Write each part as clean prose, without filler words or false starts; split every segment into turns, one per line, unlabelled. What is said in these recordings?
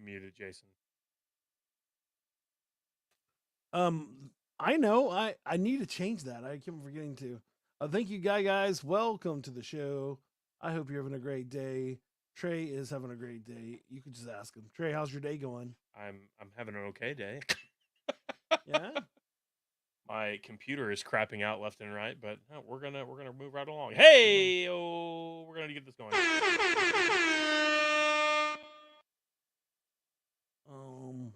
muted, Jason.
I know. I need to change that. I keep forgetting to. Thank you, guys. Welcome to the show. I hope you're having a great day. Trey is having a great day. You can just ask him. Trey, how's your day going?
I'm having an okay day.
Yeah.
My computer is crapping out left and right, but we're gonna move right along. Hey, we're gonna get this going.
Um,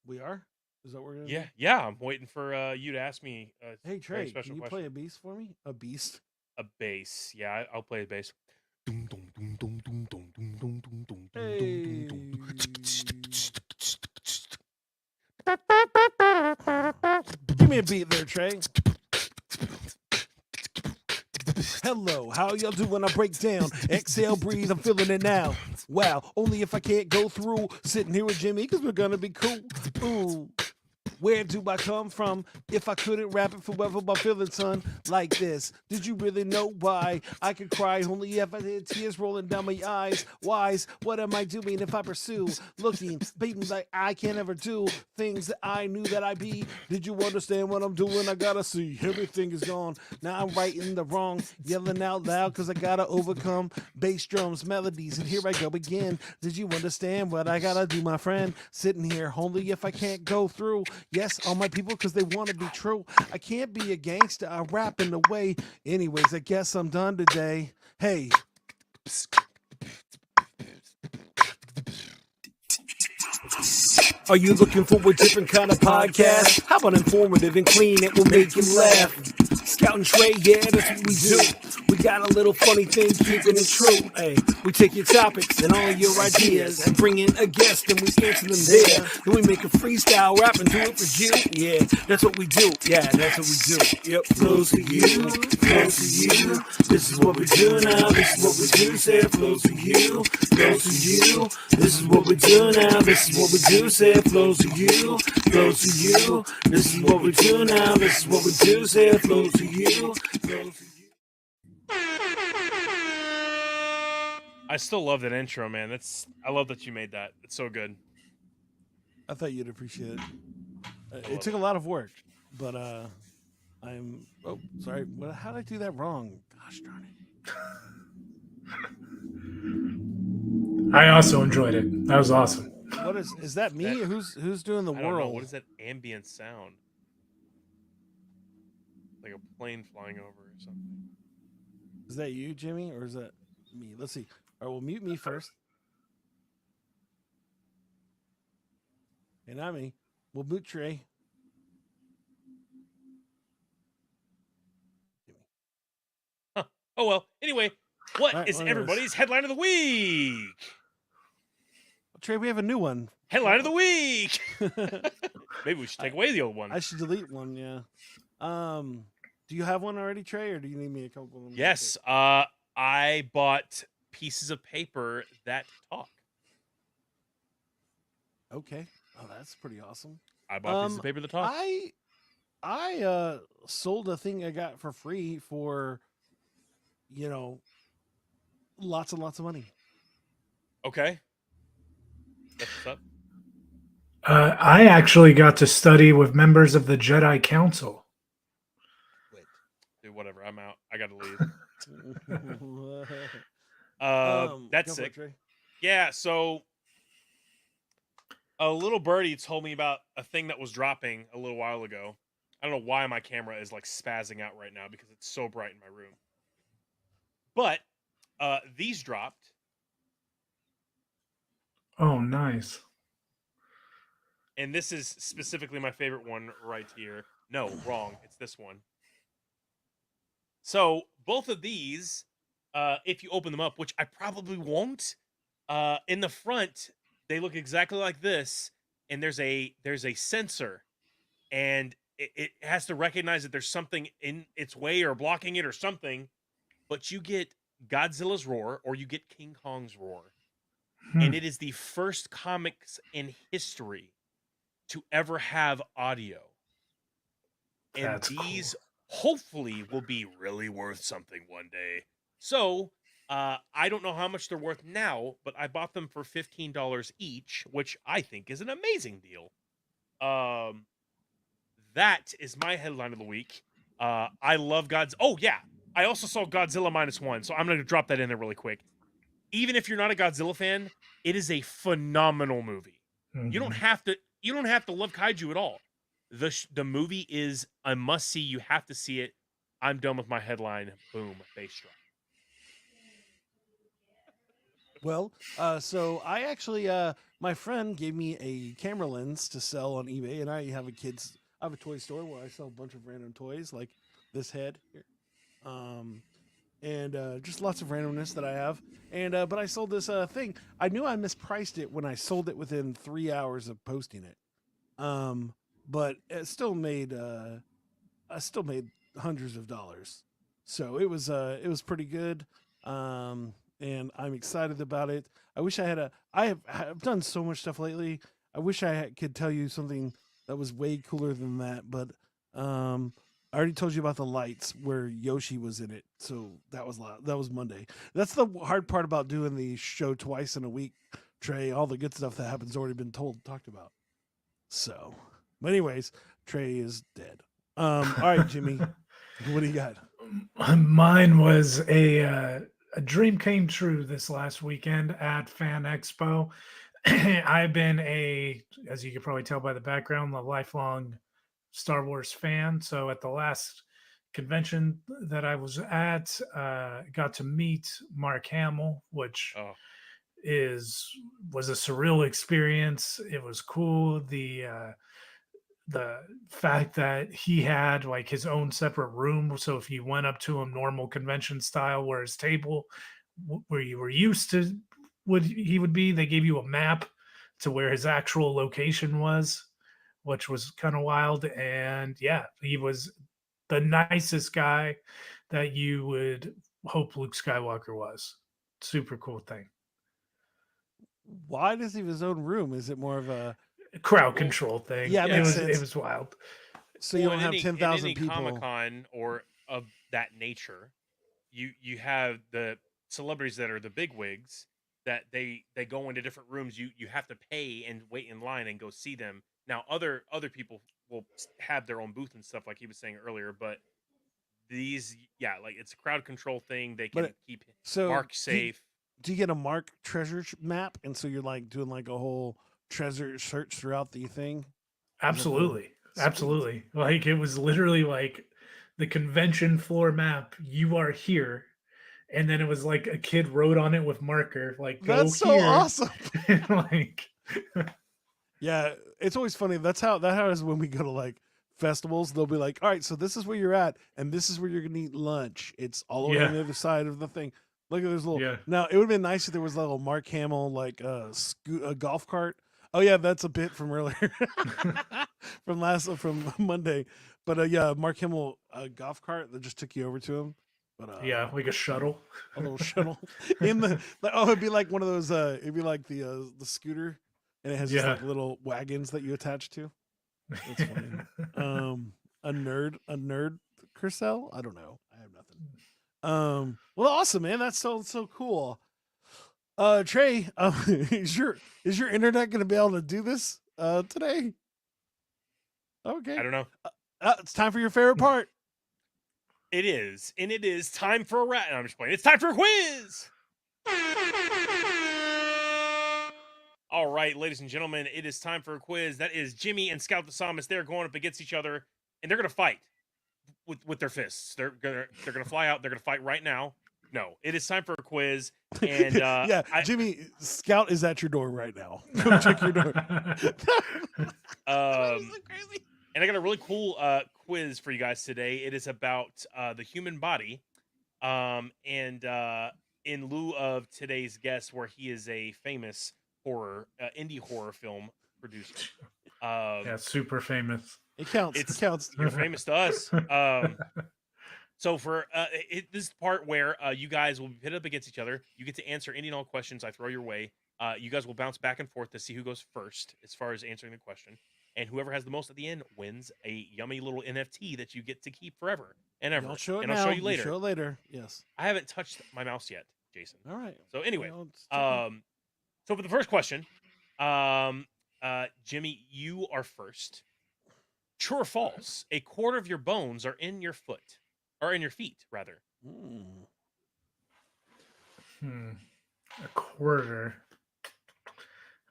we are. Is that what we're gonna
Yeah,
do?
yeah. I'm waiting for you to ask me a
Hey
very
Trey, can
special
you
question.
play a beast for me? A beast.
A bass. Yeah, I'll play a bass.
Hey. Give me a beat there, Trey. Hello, how y'all do when I break down? Exhale, breathe, I'm feeling it now. Wow, only if I can't go through sitting here with Jimmy, because we're gonna be cool. Ooh. Where do I come from? If I couldn't rap it forever by feeling, son, like this. Did you really know why I could cry only if I had tears rolling down my eyes? Wise, what am I doing if I pursue? Looking, beating like I can't ever do things that I knew that I be. Did you understand what I'm doing? I gotta see. Everything is gone. Now I'm righting the wrong, yelling out loud because I gotta overcome bass drums, melodies, and here I go again. Did you understand what I gotta do, my friend? Sitting here only if I can't go through. Yes, all my people, because they want to be true. I can't be a gangster. I rap in the way. Anyways, I guess I'm done today. Hey. Are you looking for a different kind of podcast? How about informative and clean? It will make you laugh. Scout and Trey, yeah, that's what we do. We got a little funny thing, keeping it true. Hey, we take your topics and all your ideas and bring in a guest and we answer them there. Then we make a freestyle rap and do it for you. Yeah, that's what we do. Yeah, that's what we do. Yep, flows for you, flows for you. This is what we do now. This is what we do. Say it flows for you, flows for you. This is what we do now. This is what we do. Say it flows for you, flows for you. This is what we do now. This is what we do. Say it flows for you, flows for you.
I still love that intro, man. I love that you made that. It's so good.
I thought you'd appreciate it.
I
It
love
took
it.
a lot of work, but I'm. Oh, sorry. How did I do that wrong? Gosh darn it.
I also enjoyed it. That was awesome.
What is that? Me?
That
Who's doing the
I don't know.
whirl?
What is that ambient sound? Like a plane flying over or something.
Is that you, Jimmy, or is that me? Let's see. All right, we'll mute me first. And not me. We'll mute Trey.
Huh. Oh well. Anyway, what
All right,
is
well, anyways.
everybody's headline of the week?
Trey, we have a new one.
Headline of the week. Maybe we should take away the old one.
I should delete one. Yeah. Do you have one already, Trey, or do you need me a couple of them?
Yes. I bought pieces of paper that talk.
Okay. Oh, that's pretty awesome.
I bought pieces of paper that talk.
I sold a thing I got for free for, lots and lots of money.
Okay. That's what's up.
I actually got to study with members of the Jedi Council.
Wait. Dude, whatever. I'm out. I gotta leave. That's sick. Yeah, so a little birdie told me about a thing that was dropping a little while ago. I don't know why my camera is like spazzing out right now because it's so bright in my room. But these dropped.
Oh, nice.
And this is specifically my favorite one right here. No, wrong. It's this one. So both of these, if you open them up, which I probably won't, in the front, they look exactly like this. And there's a sensor. And it has to recognize that there's something in its way or blocking it or something. But you get Godzilla's roar or you get King Kong's roar. And it is the first comics in history to ever have audio. And
That's
these
cool.
hopefully will be really worth something one day. So I don't know how much they're worth now, but I bought them for $15 each, which I think is an amazing deal. Um, that is my headline of the week. I love Gods. Oh yeah, I also saw Godzilla -1, so I'm gonna drop that in there really quick. Even if you're not a Godzilla fan, it is a phenomenal movie. You don't
Mhm.
have to. You don't have to love kaiju at all. The movie is a must see. You have to see it. I'm done with my headline. Boom, bass drop.
Well, so I actually, my friend gave me a camera lens to sell on eBay, and I have a toy store where I sell a bunch of random toys like this head here, um, and just lots of randomness that I have. And but I sold this thing. I knew I mispriced it when I sold it within 3 hours of posting it. Um, but I still made hundreds of dollars. So it was pretty good. And I'm excited about it. I wish I had a I've done so much stuff lately. I wish could tell you something that was way cooler than that, but um I already told you about the lights where Yoshi was in it. So that was Monday. That's the hard part about doing the show twice in a week, Trey. All the good stuff that happens already been talked about. So, but anyways, Trey is dead. All right, Jimmy, what do you got?
Mine was a dream came true this last weekend at Fan Expo. I've been as you can probably tell by the background, a lifelong Star Wars fan. So at the last convention that I was at, got to meet Mark Hamill, which
Oh,
is was a surreal experience. It was cool. The fact that he had like his own separate room, so if you went up to him normal convention style, where his table where you were used to would be, they gave you a map to where his actual location was, which was kind of wild. And yeah, he was the nicest guy that you would hope Luke Skywalker was. Super cool thing.
Why does he have his own room? Is it more of a
Crowd
well,
control thing.
yeah, it
It
makes
yeah.
was it
sense.
was wild.
So you
Well,
don't have
in
10,000
any Comic
people.
Con or of that nature, you have the celebrities that are the big wigs that they go into different rooms. You have to pay and wait in line and go see them. Now other people will have their own booth and stuff like he was saying earlier, but these yeah, like it's a crowd control thing. They
But
can keep
so
Mark safe.
do you get a Mark map, and so you're like doing like a whole treasure search throughout the thing? Is that the
Absolutely.
sweet?
Absolutely. Like it was literally like the convention floor map. You are here. And then it was like a kid wrote on it with marker, like go
That's so
here.
awesome.
And like
Yeah, it's always funny. How is when we go to like festivals. They'll be like, "All right, so this is where you're at, and this is where you're gonna eat lunch. It's all the way on
yeah.
the other side of the thing." Look at this little.
Yeah.
Now it would have been nice if there was a little Mark Hamill like a golf cart. Oh yeah, that's a bit from earlier, from Monday. But yeah, Mark Hamill golf cart that just took you over to him. But
Yeah, like a shuttle.
a little shuttle in the like, oh, it'd be like one of those. It'd be like the scooter, and it has just
Yeah.
like little wagons that you attach to. That's funny. A nerd Cursell? I don't know. I have nothing. Well, awesome, man. That's so cool. Trey, is your internet going to be able to do this today? Okay.
I don't know.
It's time for your favorite part.
It is, and it is time for a rat. No, I'm just playing. It's time for a quiz. All right, ladies and gentlemen, it is time for a quiz. That is Jimmy and Scout the Psalmist. They're going up against each other, and they're going to fight with their fists. They're gonna fly out. They're gonna fight right now. No, it is time for a quiz, and
Yeah, Jimmy, Scout is at your door right now. Go check your door.
um, and I got a really cool quiz for you guys today. It is about the human body, and in lieu of today's guest, where he is a famous indie horror film producer.
Yeah, super famous.
It counts.
It's
It counts.
you're famous to us. So for this part where you guys will be pitted up against each other, you get to answer any and all questions I throw your way. You guys will bounce back and forth to see who goes first as far as answering the question, and whoever has the most at the end wins a yummy little NFT that you get to keep forever and ever.
Don't show it
and
now.
I'll show you later.
Show it later. Yes.
I haven't touched my mouse yet. Jason.
All right.
So anyway,
Well, it's different.
so for the first question, Jimmy, you are first. True or false? A quarter of your bones are in your foot, or in your feet, rather.
A quarter.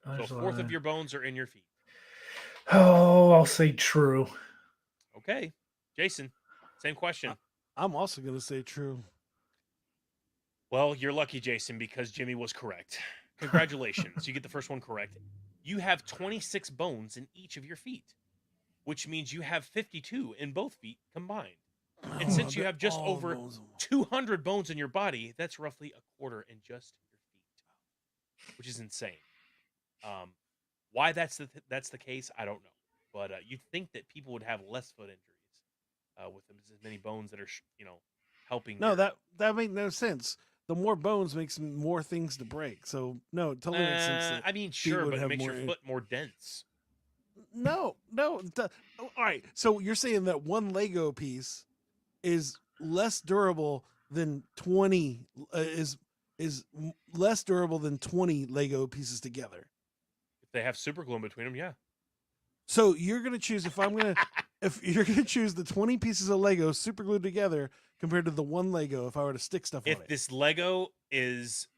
So a fourth of your bones are in your feet.
Oh, I'll say true.
Okay, Jason, same question.
I'm also gonna say true.
Well, you're lucky, Jason, because Jimmy was correct. Congratulations, you get the first one correct. You have 26 bones in each of your feet, which means you have 52 in both feet combined. And since you have just over 200 bones in your body, that's roughly a quarter in just your feet, which is insane. Why that's the case, I don't know. But you'd think that people would have less foot injuries with as many bones that are, helping.
No, that makes no sense. The more bones makes more things to break. So no, it totally makes sense. That
I mean,
feet
sure,
would
but it
have
makes your
more
foot more dense.
No. All right. So you're saying that one Lego piece is less durable than 20 less durable than 20 Lego pieces together.
If they have super glue in between them, yeah.
So you're gonna choose if you're gonna choose the 20 pieces of Lego super glued together compared to the one Lego if I were to stick stuff on
If
it.
this Lego is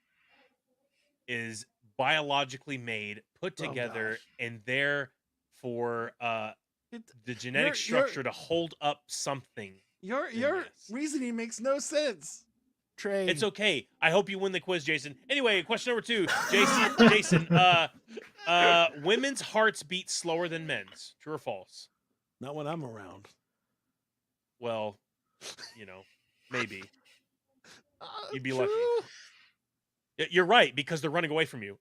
biologically made, put together,
gosh.
and there for the genetic
your-
structure to hold up something,
Your
yes.
reasoning makes no sense. Trey.
It's okay. I hope you win the quiz, Jason. Anyway, question number 2, Jason. Women's hearts beat slower than men's. True or false?
Not when I'm around.
Well, maybe. You'd be
true.
lucky. You're right, because they're running away from you.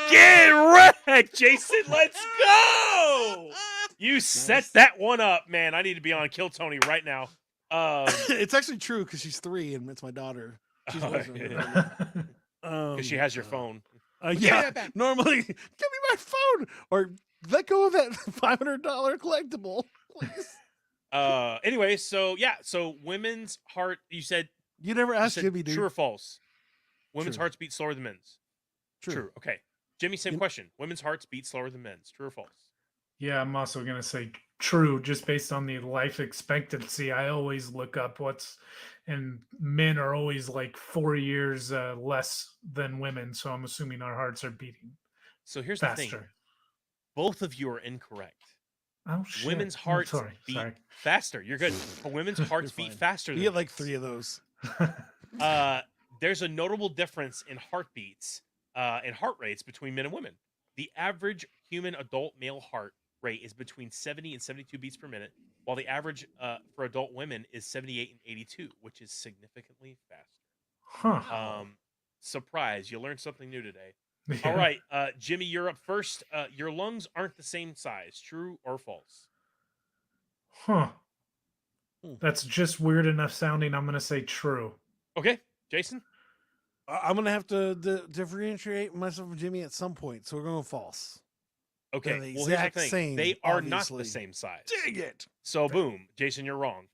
Get wrecked, Jason. Let's go. You set that one up, man. I need to be on Kill Tony right now.
It's actually true because she's 3 and it's my daughter. She's always
because she has your phone.
Yeah. Normally, give me my phone or let go of that $500 collectible, please.
Anyway, so women's heart. You said
you never asked Jimmy, dude.
True or false? Women's
True.
hearts beat slower than men's. True. Okay, Jimmy, same question. Women's hearts beat slower than men's. True or false?
Yeah, I'm also going to say true, just based on the life expectancy. I always look up and men are always like 4 years less than women. So I'm assuming our hearts are beating.
So here's
faster.
the thing. Both of you are incorrect.
Oh, shit.
Women's hearts beat faster. You're good. Women's hearts beat faster.
You get like 3 of those.
There's a notable difference in heartbeats and heart rates between men and women. The average human adult male heart rate is between 70 and 72 beats per minute, while the average for adult women is 78 and 82, which is significantly faster. Surprise, you learned something new today. Yeah. All right, Jimmy, you're up first. Your lungs aren't the same size. True or false?
That's just weird enough sounding. I'm going to say true.
Okay, Jason?
I'm going to have to differentiate myself from Jimmy at some point, so we're going to go false.
Okay,
the
well, here's the thing.
same,
They are
obviously.
not the same size.
Dang it.
So, boom. Jason, you're wrong.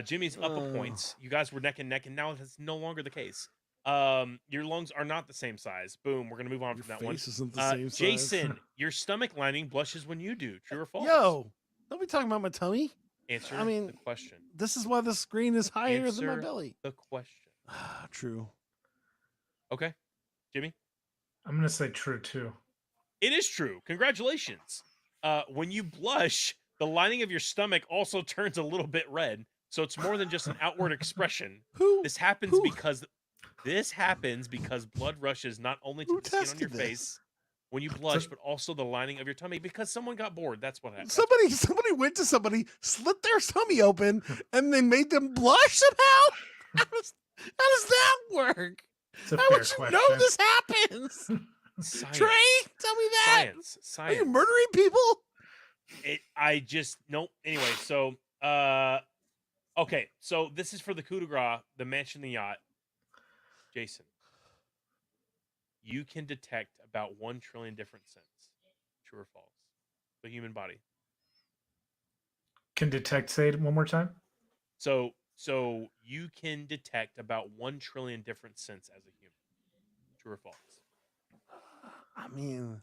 Jimmy's up a points. You guys were neck and neck, and now that's no longer the case. Your lungs are not the same size. Boom. We're going to move on from that one.
Isn't the same size.
Jason, your stomach lining blushes when you do. True or false?
Yo, don't be talking about my tummy.
Answer the question.
This is why the screen is higher than my belly.
The question.
True.
Okay. Jimmy?
I'm going to say true, too.
It is true. Congratulations. When you blush, the lining of your stomach also turns a little bit red. So it's more than just an outward expression. This happens because blood rushes not only to the skin on your face when you blush, but also the lining of your tummy because someone got bored. That's what happened.
Somebody went to somebody, slit their tummy open, and they made them blush somehow? How does that work? How would you know this happens?
Science.
Trey, tell me that.
Science.
Are you murdering people?
Nope. Anyway, so okay, so this is for the coup de grace, the mansion, the yacht. Jason, you can detect about 1 trillion different scents. True or false? The human body
can detect. Say it one more time.
So So you can detect about 1 trillion different scents as a human. True or false?
I mean,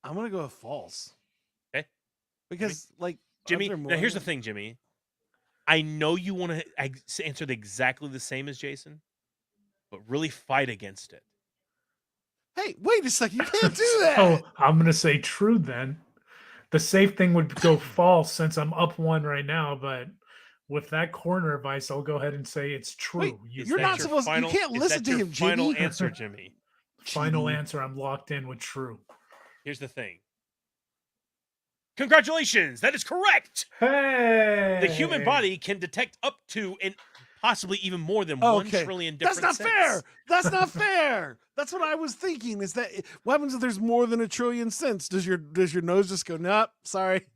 I'm gonna go with false
Okay, Jimmy.
because, like, aren't
Jimmy.
there
Now
more
here's the
than?
thing, Jimmy. I know you want to answer exactly the same as Jason, but really fight against it.
Hey, wait a second! You can't do that.
So I'm gonna say true then. The safe thing would go false since I'm up one right now, but with that corner advice, I'll go ahead and say it's
Wait,
true. You
Is
you're
that
not
your
supposed. You
final?
can't
Is
listen
that
to
your
him,
final
Jimmy.
answer, Jimmy?
final
Cheating.
answer, I'm locked in with true.
Here's the thing. Congratulations, that is correct. The human
Hey,
body can detect up to and possibly even more than 1
Okay,
trillion
that's
different
not
scents.
fair. That's not fair. That's what I was thinking. Is that what happens if there's more than 1 trillion cents? Does your nose just go? Nope, sorry,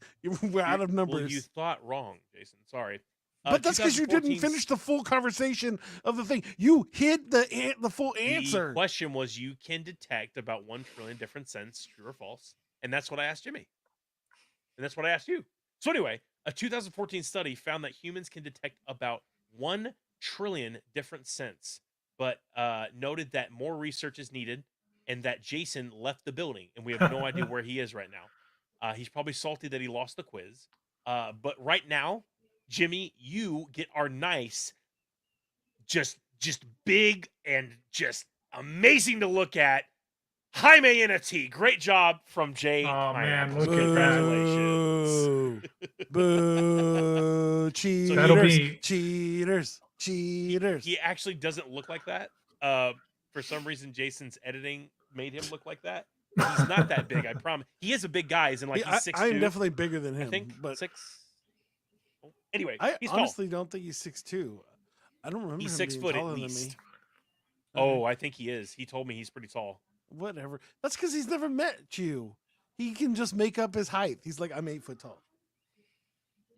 we're out of numbers.
Well, you thought wrong, Jason. Sorry.
But that's because you didn't
2014's
finish the full conversation of the thing. You hid the full
The
answer.
question was you can detect about 1 trillion different scents, true or false. And that's what I asked Jimmy. And that's what I asked you. So anyway, a 2014 study found that humans can detect about 1 trillion different scents, but noted that more research is needed and that Jason left the building and we have no idea where he is right now. He's probably salty that he lost the quiz. But right now, Jimmy, you get our nice, just big and just amazing to look at Jaime in a T. Great job from Jay
Oh, man,
Pineapples.
look at that.
Congratulations.
Boo! Cheaters!
That'll be
Cheaters! Cheaters!
He actually doesn't look like that. For some reason, Jason's editing made him look like that. He's not that big, I promise. He is a big guy, as in like he's 6'2".
I am definitely bigger than
I
him,
think
but
6. Anyway,
I
he's tall.
honestly don't think he's 6'2". I don't remember
He's
him
6
being
foot at
taller than me.
least.
Okay.
Oh, I think he is. He told me he's pretty tall.
Whatever. That's because he's never met you. He can just make up his height. He's like, I'm 8 foot tall.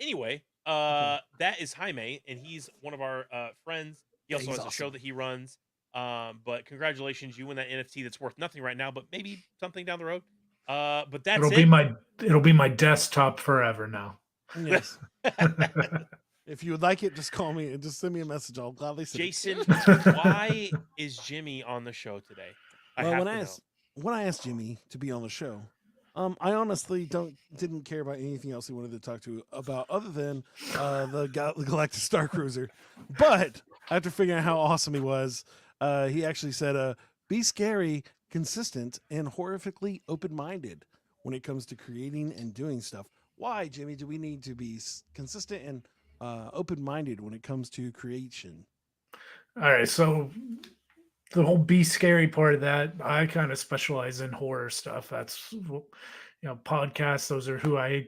Anyway, that is Jaime, and he's one of our friends. He also has a show that he runs. But congratulations, you win that NFT that's worth nothing right now, but maybe something down the road. But that's
it'll be my desktop forever now.
Yes. If you would like it, just call me and just send me a message. I'll gladly send
Jason,
it.
why is Jimmy on the show today?
When I asked Jimmy to be on the show, I honestly didn't care about anything else he wanted to talk to about other than the Galactic Star Cruiser. But after figuring out how awesome he was, he actually said, "Be scary, consistent, and horrifically open-minded when it comes to creating and doing stuff." Why, Jimmy, do we need to be consistent and open-minded when it comes to creation?
All right, so the whole be scary part of that, I kind of specialize in horror stuff. That's podcasts. Those are who I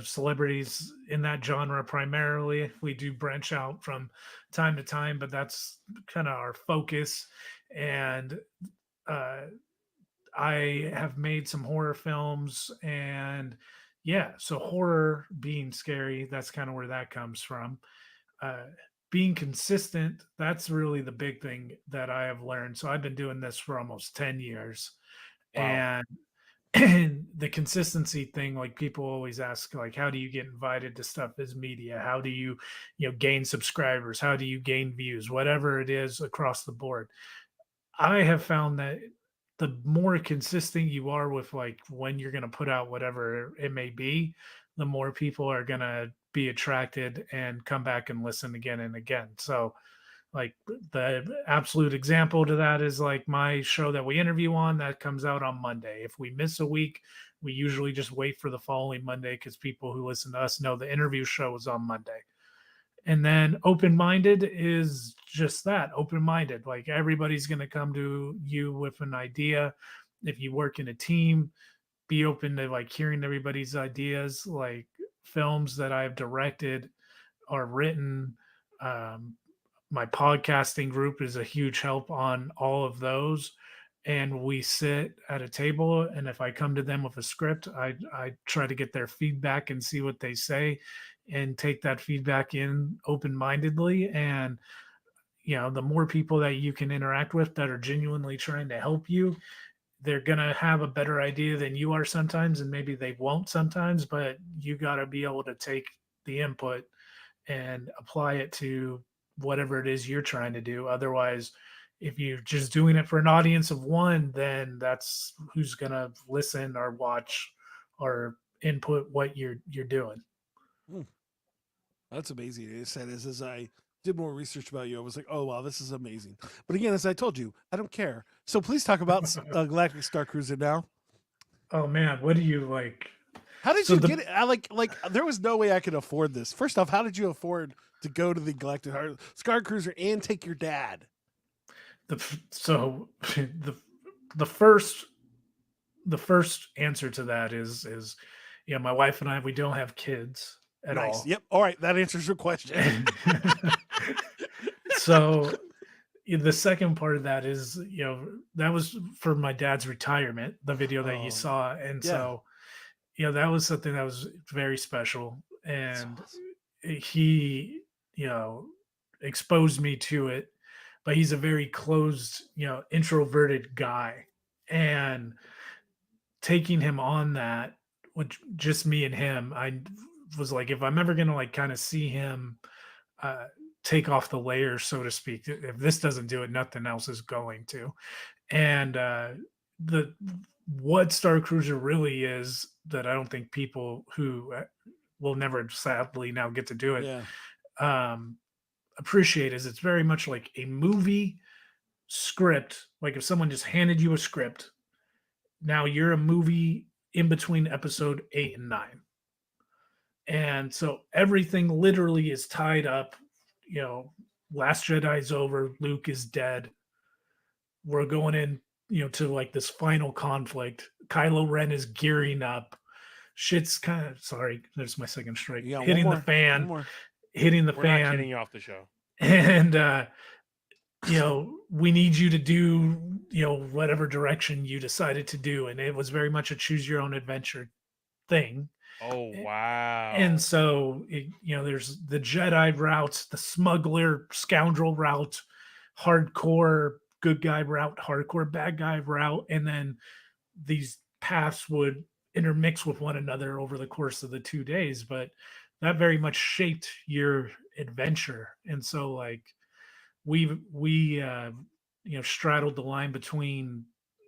celebrities in that genre primarily. We do branch out from time to time, but that's kind of our focus. And I have made some horror films, and yeah, so horror being scary, that's kind of where that comes from. uh, Being consistent, that's really the big thing that I have learned. So I've been doing this for almost 10 years.
Wow.
And the consistency thing, like people always ask, like, how do you get invited to stuff as media? How do you gain subscribers? How do you gain views? Whatever it is across the board. I have found that the more consistent you are with like when you're going to put out whatever it may be, the more people are going to be attracted and come back and listen again and again. So, like the absolute example to that is like my show that we interview on that comes out on Monday. If we miss a week, we usually just wait for the following Monday because people who listen to us know the interview show is on Monday. And then open minded is just that, open minded. Like everybody's going to come to you with an idea. If you work in a team, be open to like hearing everybody's ideas. Like films that I've directed or written. Um, my podcasting group is a huge help on all of those. And we sit at a table, and if I come to them with a script, I try to get their feedback and see what they say and take that feedback in open-mindedly. And the more people that you can interact with that are genuinely trying to help you, they're going to have a better idea than you are sometimes, and maybe they won't sometimes, but you got to be able to take the input and apply it to whatever it is you're trying to do. Otherwise, if you're just doing it for an audience of one, then that's who's gonna listen or watch or input what you're doing.
Hmm, that's amazing. It said as I did more research about you, I was like, oh wow, this is amazing. But again, as I told you, I don't care. So please talk about Galactic Star Cruiser now.
Oh man, what do you like?
How did
So
you
the
get it? I like there was no way I could afford this. First off, how did you afford to go to the Galactic Star Cruiser and take your dad?
so the the first the first answer to that is yeah, my wife and I, we don't have kids at
Nice.
all.
Yep. All right, that answers your question.
So the second part of that is, that was for my dad's retirement, the video that you
Oh,
saw. And
yeah.
so, that was something that was very special.
That's
And
awesome.
he, exposed me to it, but he's a very closed, introverted guy. And taking him on that, which just me and him, I was like, if I'm ever gonna like kind of see him uh take off the layers, so to speak, if this doesn't do it, nothing else is going to. And the what Star Cruiser really is, that I don't think people who will never sadly now get to do it
Yeah.
um appreciate, is it's very much like a movie script. Like if someone just handed you a script, now you're a movie in between episode 8 and 9. And so everything literally is tied up. You know, Last Jedi's over, Luke is dead. We're going in, to like this final conflict. Kylo Ren is gearing up. Shit's kind of, sorry, there's my second strike.
You got one
Hitting the
more. One
fan,
more.
hitting the
We're not
fan.
kidding you off the show.
And we need you to do, whatever direction you decided to do. And it was very much a choose your own adventure thing.
Oh
A-
wow.
And so, there's the Jedi route, the smuggler, scoundrel route, hardcore good guy route, hardcore bad guy route. And then these paths would intermix with one another over the course of the 2 days. But that very much shaped your adventure. And so, like, we straddled the line between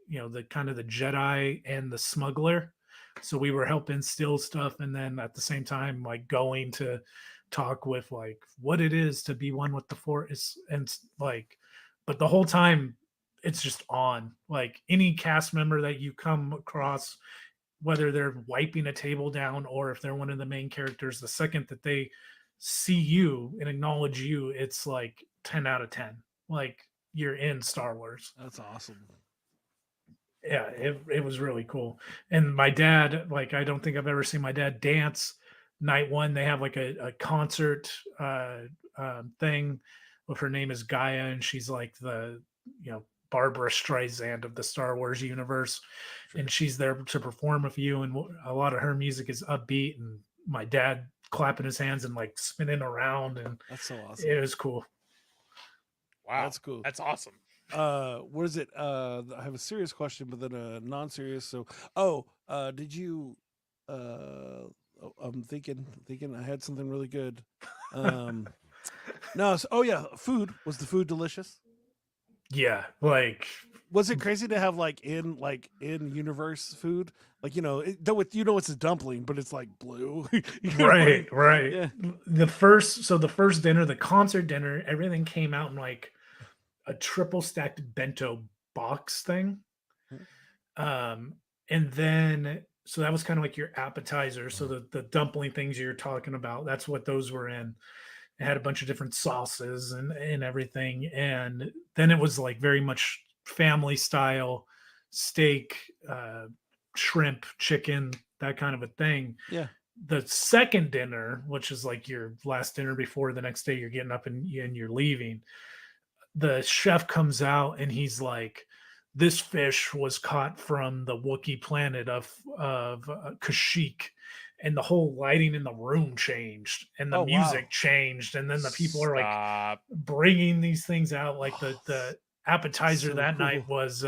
the kind of the Jedi and the smuggler. So we were helping steal stuff, and then at the same time like going to talk with like what it is to be one with the Force. And like, but the whole time it's just on. Like any cast member that you come across, whether they're wiping a table down or if they're one of the main characters, the second that they see you and acknowledge you, it's like 10 out of 10. Like you're in Star Wars.
That's awesome.
Yeah, it was really cool. And my dad, like, I don't think I've ever seen my dad dance. Night one, they have like a concert thing with, her name is Gaia, and she's like the, Barbara Streisand of the Star Wars universe.
Sure.
And she's there to perform with you. And a lot of her music is upbeat. And my dad clapping his hands and like spinning around. And
That's so awesome.
it was cool.
Wow.
That's cool.
That's awesome.
What is it? I have a serious question, but then a non-serious. So, did you? I'm thinking I had something really good. No. So, food. Was the food delicious?
Yeah, like,
Was it crazy to have like in universe food? Like though it's a dumpling, but it's like blue.
right.
Yeah.
The first dinner, the concert dinner, everything came out in like a triple stacked bento box thing. And then so that was kind of like your appetizer. So the dumpling things you're talking about, that's what those were in. It had a bunch of different sauces and everything. And then it was like very much family style steak, shrimp, chicken, that kind of a thing.
Yeah.
The second dinner, which is like your last dinner before the next day you're getting up and you're leaving, the chef comes out and he's like, this fish was caught from the Wookiee planet of Kashyyyk, and the whole lighting in the room changed and the
Oh, wow.
music changed, and then the people are like
Stop.
bringing these things out. Like the appetizer
So
that night
cool.
was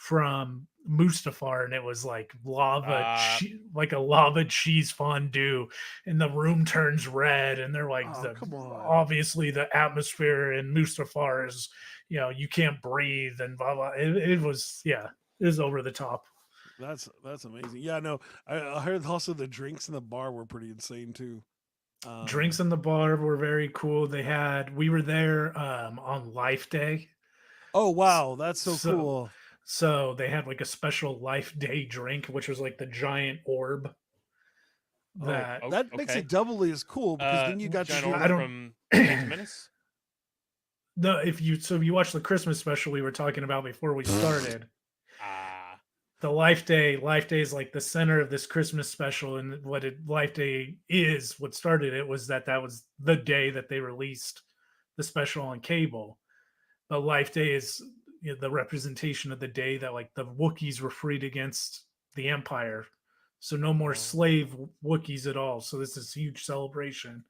from Mustafar, and it was like
Uh,
like a lava cheese fondue, and the room turns red, and they're like
Oh, come on.
obviously the atmosphere in Mustafar is, you can't breathe and blah blah. It was, yeah, it was over the top.
That's amazing. Yeah, no, I heard also the drinks in the bar were pretty insane too.
Drinks in the bar were very cool. We were there on Life Day.
Oh
S-
wow, that's so
So
cool.
so they had like a special Life Day drink, which was like the giant orb
Oh,
that
that makes
okay.
it doubly as cool because then you got to
Giant
do
I
orb
like
don't
from Phantom Menace.
no, if you watch the Christmas special we were talking about before we started,
Ah,
the Life Day is like the center of this Christmas special, and Life Day is what started it was that was the day that they released the special on cable. But Life Day is, the representation of the day that like the Wookiees were freed against the Empire. So no more
oh,
slave Wookiees at all. So this is huge celebration.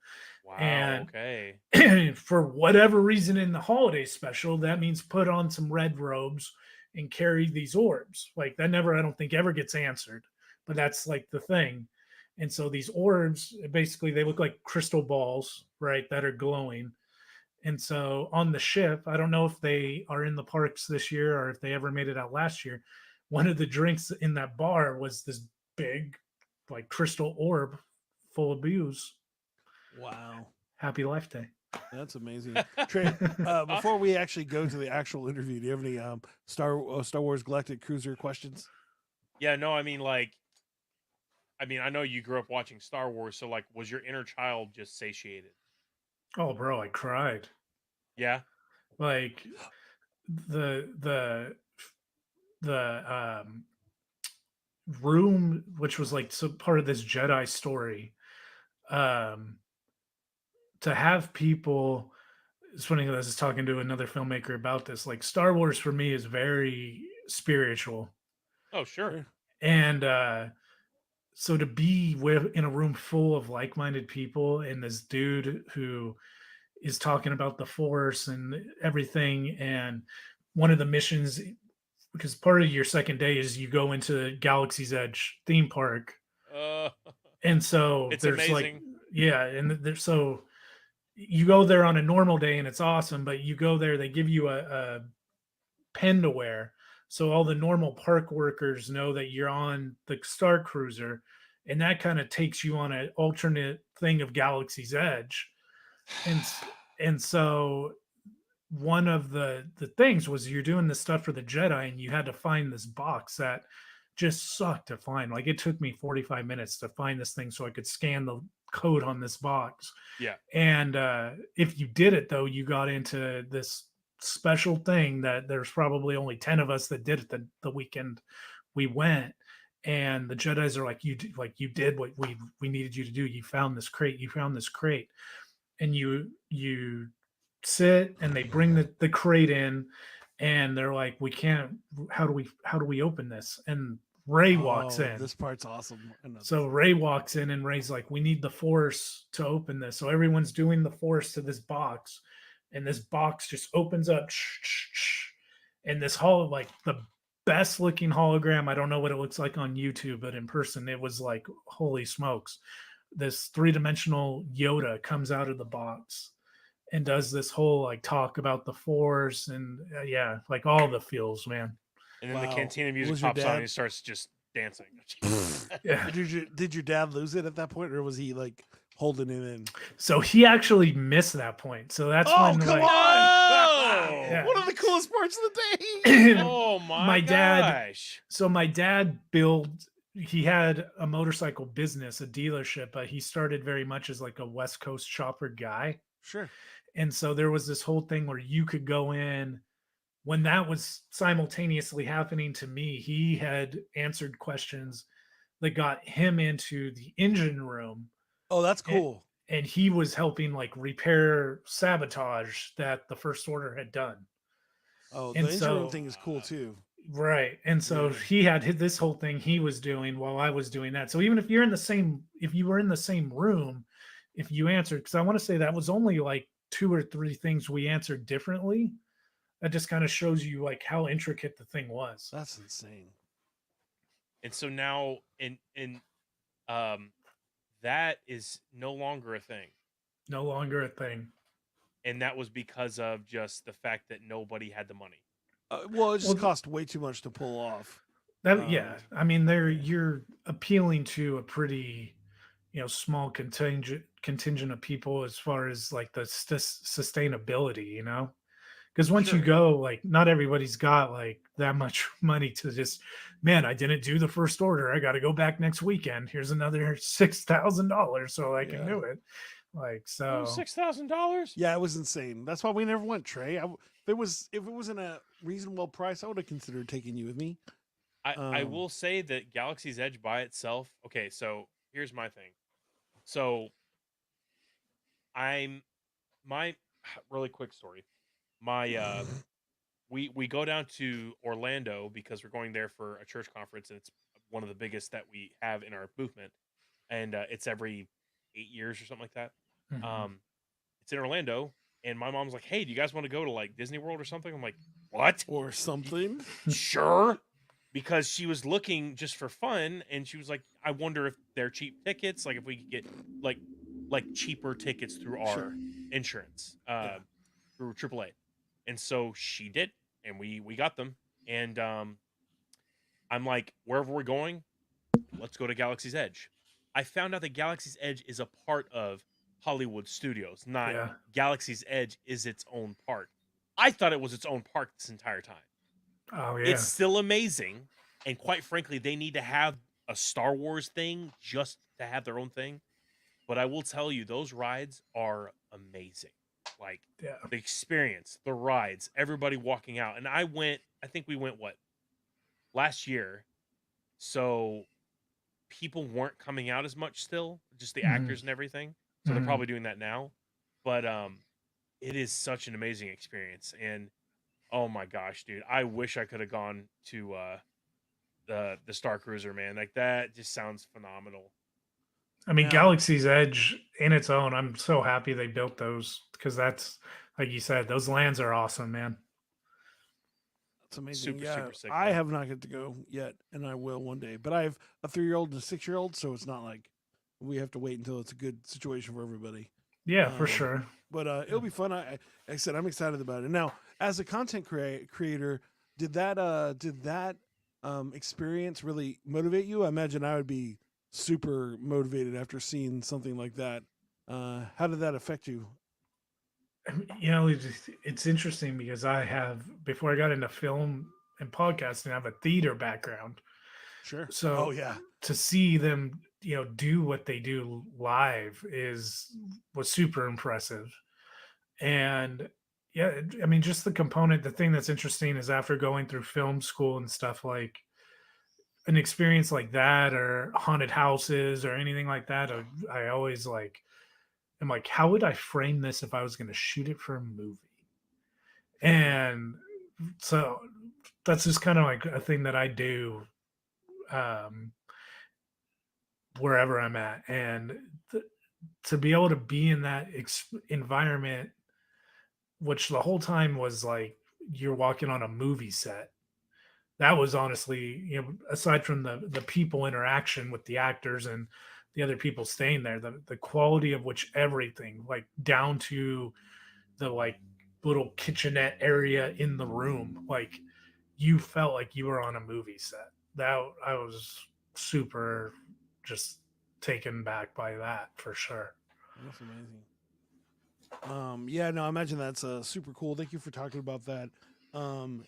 wow.
And
Okay.
for whatever reason in the holiday special, that means put on some red robes and carry these orbs. Like that never, I don't think ever gets answered, but that's like the thing. And so these orbs, basically, they look like crystal balls, right, that are glowing. And so on the ship, I don't know if they are in the parks this year or if they ever made it out last year. One of the drinks in that bar was this big, like crystal orb full of booze.
wow.
Happy Life Day.
That's amazing. Trey, before
Awesome.
we actually go to the actual interview, do you have any Star Wars Galactic Cruiser questions?
Yeah, no, I know you grew up watching Star Wars, so like, was your inner child just satiated?
Oh, bro, I cried.
Yeah.
Like the the the room, which was like so part of this Jedi story, um, to have people. It's funny because I was talking to another filmmaker about this. Like Star Wars for me is very spiritual,
Oh, sure.
Sure.
and so to be with in a room full of like-minded people and this dude who is talking about the Force and everything, and one of the missions, because part of your second day is you go into Galaxy's Edge theme park,
Uh,
and so
it's
there's like,
amazing.
yeah, and there's so you go there on a normal day and it's awesome, but you go there, they give you a pen to wear, so all the normal park workers know that you're on the Star Cruiser, and that kind of takes you on an alternate thing of Galaxy's Edge, and and so one of the things was you're doing this stuff for the Jedi, and you had to find this box that just sucked to find. Like it took me 45 minutes to find this thing so I could scan the code on this box.
Yeah.
And if you did it though, you got into this special thing that there's probably only 10 of us that did it the weekend we went. And the Jedi's are like, you did what we needed you to do. You found this crate. You found this crate, and you sit, and they bring the crate in, and they're like, we can't, how do we open this? And Ray walks
Oh,
in.
this part's awesome. I know
So
this.
Ray walks in, and Ray's like, we need the Force to open this. So everyone's doing the Force to this box, and this box just opens up, and this like the best looking hologram. I don't know what it looks like on YouTube, but in person it was like, holy smokes, this three-dimensional Yoda comes out of the box and does this whole like talk about the Force, and yeah, like all the feels, man.
And then the
Wow.
cantina music
Was your
pops on and he
dad
starts just dancing.
Yeah.
did your dad lose it at that point, or was he like holding it in?
So he actually missed that point. So that's
Oh,
when
come
like
on!
No!
One of the coolest parts of the day.
Oh my
my dad
gosh.
so my dad he had a motorcycle business, a dealership, but he started very much as like a West Coast shopper guy.
Sure.
And so there was this whole thing where you could go in when that was simultaneously happening to me. He had answered questions that got him into the engine room,
Oh, that's
and,
cool.
and he was helping like repair sabotage that the First Order had done.
Oh,
And
the engine room
so,
thing is cool too.
right. And so
Yeah.
he had this whole thing he was doing while I was doing that. So even if you were in the same room, if you answered, because I want to say that was only like two or three things we answered differently. that just kind of shows you like how intricate the thing was.
That's insane.
And so now um that is no longer a thing.
No longer a thing.
And that was because of just the fact that nobody had the money.
Well, it just
Well,
cost way too much to pull off.
that yeah, I mean, there
yeah.
you're appealing to a pretty, small contingent of people as far as like the sustainability, because once you
Sure.
go, like, not everybody's got like that much money to just, man, I didn't do the first order, I got to go back next weekend, here's another $6,000 so I can
Yeah.
do it, like,
Oh,
so
$6,000.
Yeah, it was insane. That's why we never went, Trey. If it wasn't a reasonable price, I would have considered taking you with me.
I will say that Galaxy's Edge by itself. Okay, so here's my thing. So I'm my really quick story. My we go down to Orlando because we're going there for a church conference, and it's one of the biggest that we have in our movement, and it's every 8 years or something like that.
mhm.
Um, it's in Orlando, and my mom's like, "Hey, do you guys want to go to like Disney World or something?" I'm like, "What?
Or something.
Sure." Because she was looking just for fun, and she was like, "I wonder if they're cheap tickets, like if we could get like cheaper tickets through
Sure.
our insurance,
Yeah.
through AAA." And so she did, and we got them. And I'm like, wherever we're going, let's go to Galaxy's Edge. I found out that Galaxy's Edge is a part of Hollywood Studios, not
Yeah.
Galaxy's Edge is its own park. I thought it was its own park this entire time.
Oh
It's
yeah.
still amazing, and quite frankly, they need to have a Star Wars thing just to have their own thing. But I will tell you, those rides are amazing. Like
Yeah.
the experience, the rides, everybody walking out. And I went, I think we went what, last year. So people weren't coming out as much still, just the
Mhm.
actors and everything. So they're
Mhm.
probably doing that now. But it is such an amazing experience. And oh my gosh, dude, I wish I could have gone to the Star Cruiser, man. Like that just sounds phenomenal.
I mean,
Now,
Galaxy's Edge in its own, I'm so happy they built those because that's, like you said, those lands are awesome, man.
that's amazing.
Super,
Yeah,
super sick,
I
man.
have not get to go yet, and I will one day. But I have a 3-year-old and a 6-year-old, so it's not like we have to wait until it's a good situation for everybody.
Yeah, for
Um,
sure.
but
Yeah.
it'll be fun. Like I said, I'm excited about it. Now, as a content creator, did that experience really motivate you? I imagine I would be super motivated after seeing something like that. How did that affect you?
It's interesting because I have, before I got into film and podcasting, I have a theater background.
Sure. Oh
So
yeah.
to see them, do what they do live was super impressive. And yeah, I mean, just the thing that's interesting is after going through film school and stuff, like an experience like that or haunted houses or anything like that, I always like, I'm like, how would I frame this if I was going to shoot it for a movie? And so that's just kind of like a thing that I do, um, wherever I'm at. And to be able to be in that environment, which the whole time was like you're walking on a movie set. That was honestly, aside from the people interaction with the actors and the other people staying there, the quality of which everything, like down to the like little kitchenette area in the room, like you felt like you were on a movie set. That I was super just taken back by that for sure.
That's amazing. Yeah, no, I imagine that's super cool. Thank you for talking about that.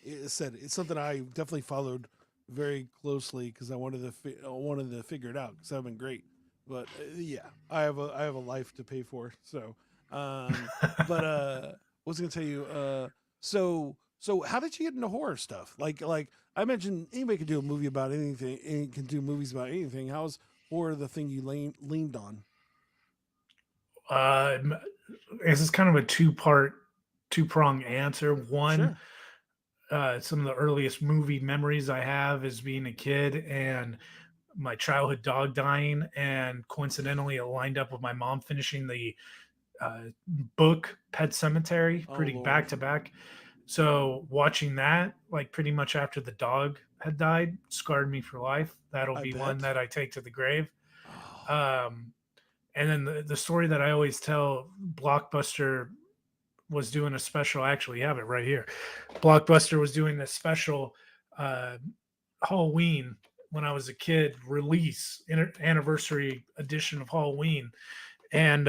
It said it's something I definitely followed very closely because I wanted to figure it out because that'd been great. But yeah, I have a life to pay for. So, but what was I gonna tell you? So how did you get into horror stuff? Like I mentioned, anybody can do a movie about anything. And can do movies about anything. How's horror the thing you leaned on?
Um, this is kind of a two prong answer. One,
Sure.
some of the earliest movie memories I have is being a kid and my childhood dog dying, and coincidentally, it lined up with my mom finishing the book Pet Cemetery,
Oh
pretty back
Lord.
to back. So watching that, like pretty much after the dog had died, scarred me for life. That'll
I
be one
bet.
that I take to the grave.
Oh,
Um, and then the story that I always tell, Blockbuster was doing a special. I actually have it right here. Blockbuster was doing this special uh, Halloween when I was a kid release anniversary edition of Halloween, and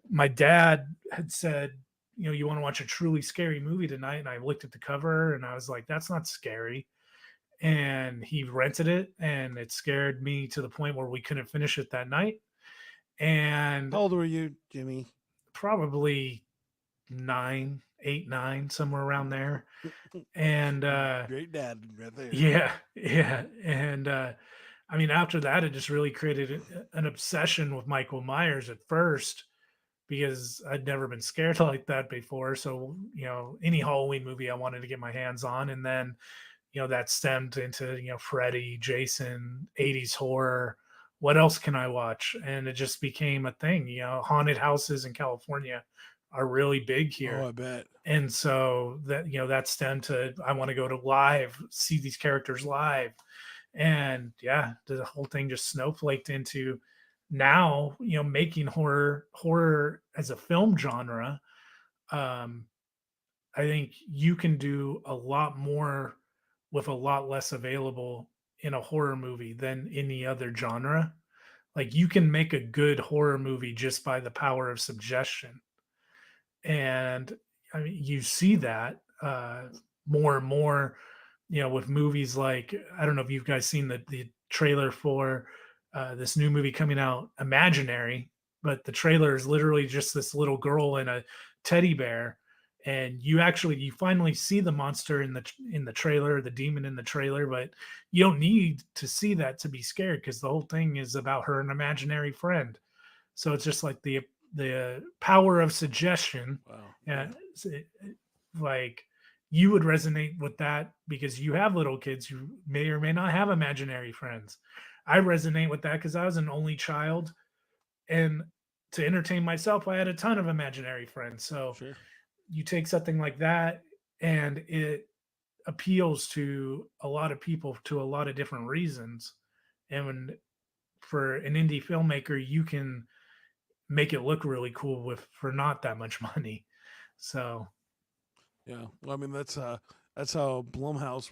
my dad had said, you want to watch a truly scary movie tonight, and I looked at the cover and I was like, that's not scary. And he rented it, and it scared me to the point where we couldn't finish it that night. And
how old were you, Jimmy?
probably 9, 8, 9, somewhere around there. And
Great dad right there.
yeah. And I mean, after that, it just really created an obsession with Michael Myers at first, because I'd never been scared like that before. So, any Halloween movie I wanted to get my hands on. And then, that stemmed into, Freddy, Jason, 80s horror. What else can I watch? And it just became a thing. Haunted houses in California are really big
Oh,
here.
I bet.
And so that stemmed to, I want to go to live, see these characters live. And yeah, the whole thing just snowflaked into now, making horror as a film genre. um I think you can do a lot more with a lot less available in a horror movie than any other genre. Like, you can make a good horror movie just by the power of suggestion. And I mean, you see that more and more, with movies like, I don't know if you guys seen the trailer for this new movie coming out, Imaginary, but the trailer is literally just this little girl and a teddy bear, and you finally see the monster in the trailer, the demon in the trailer, but you don't need to see that to be scared, because the whole thing is about her an imaginary friend. So it's just like the power of suggestion.
Wow.
Yeah,
Yeah.
like, you would resonate with that because you have little kids who may or may not have imaginary friends. I resonate with that because I was an only child, and to entertain myself, I had a ton of imaginary friends. So
Sure.
you take something like that, and it appeals to a lot of people to a lot of different reasons. And for an indie filmmaker, you can make it look really cool with for not that much money. So
Yeah. Well, I mean, that's how Blumhouse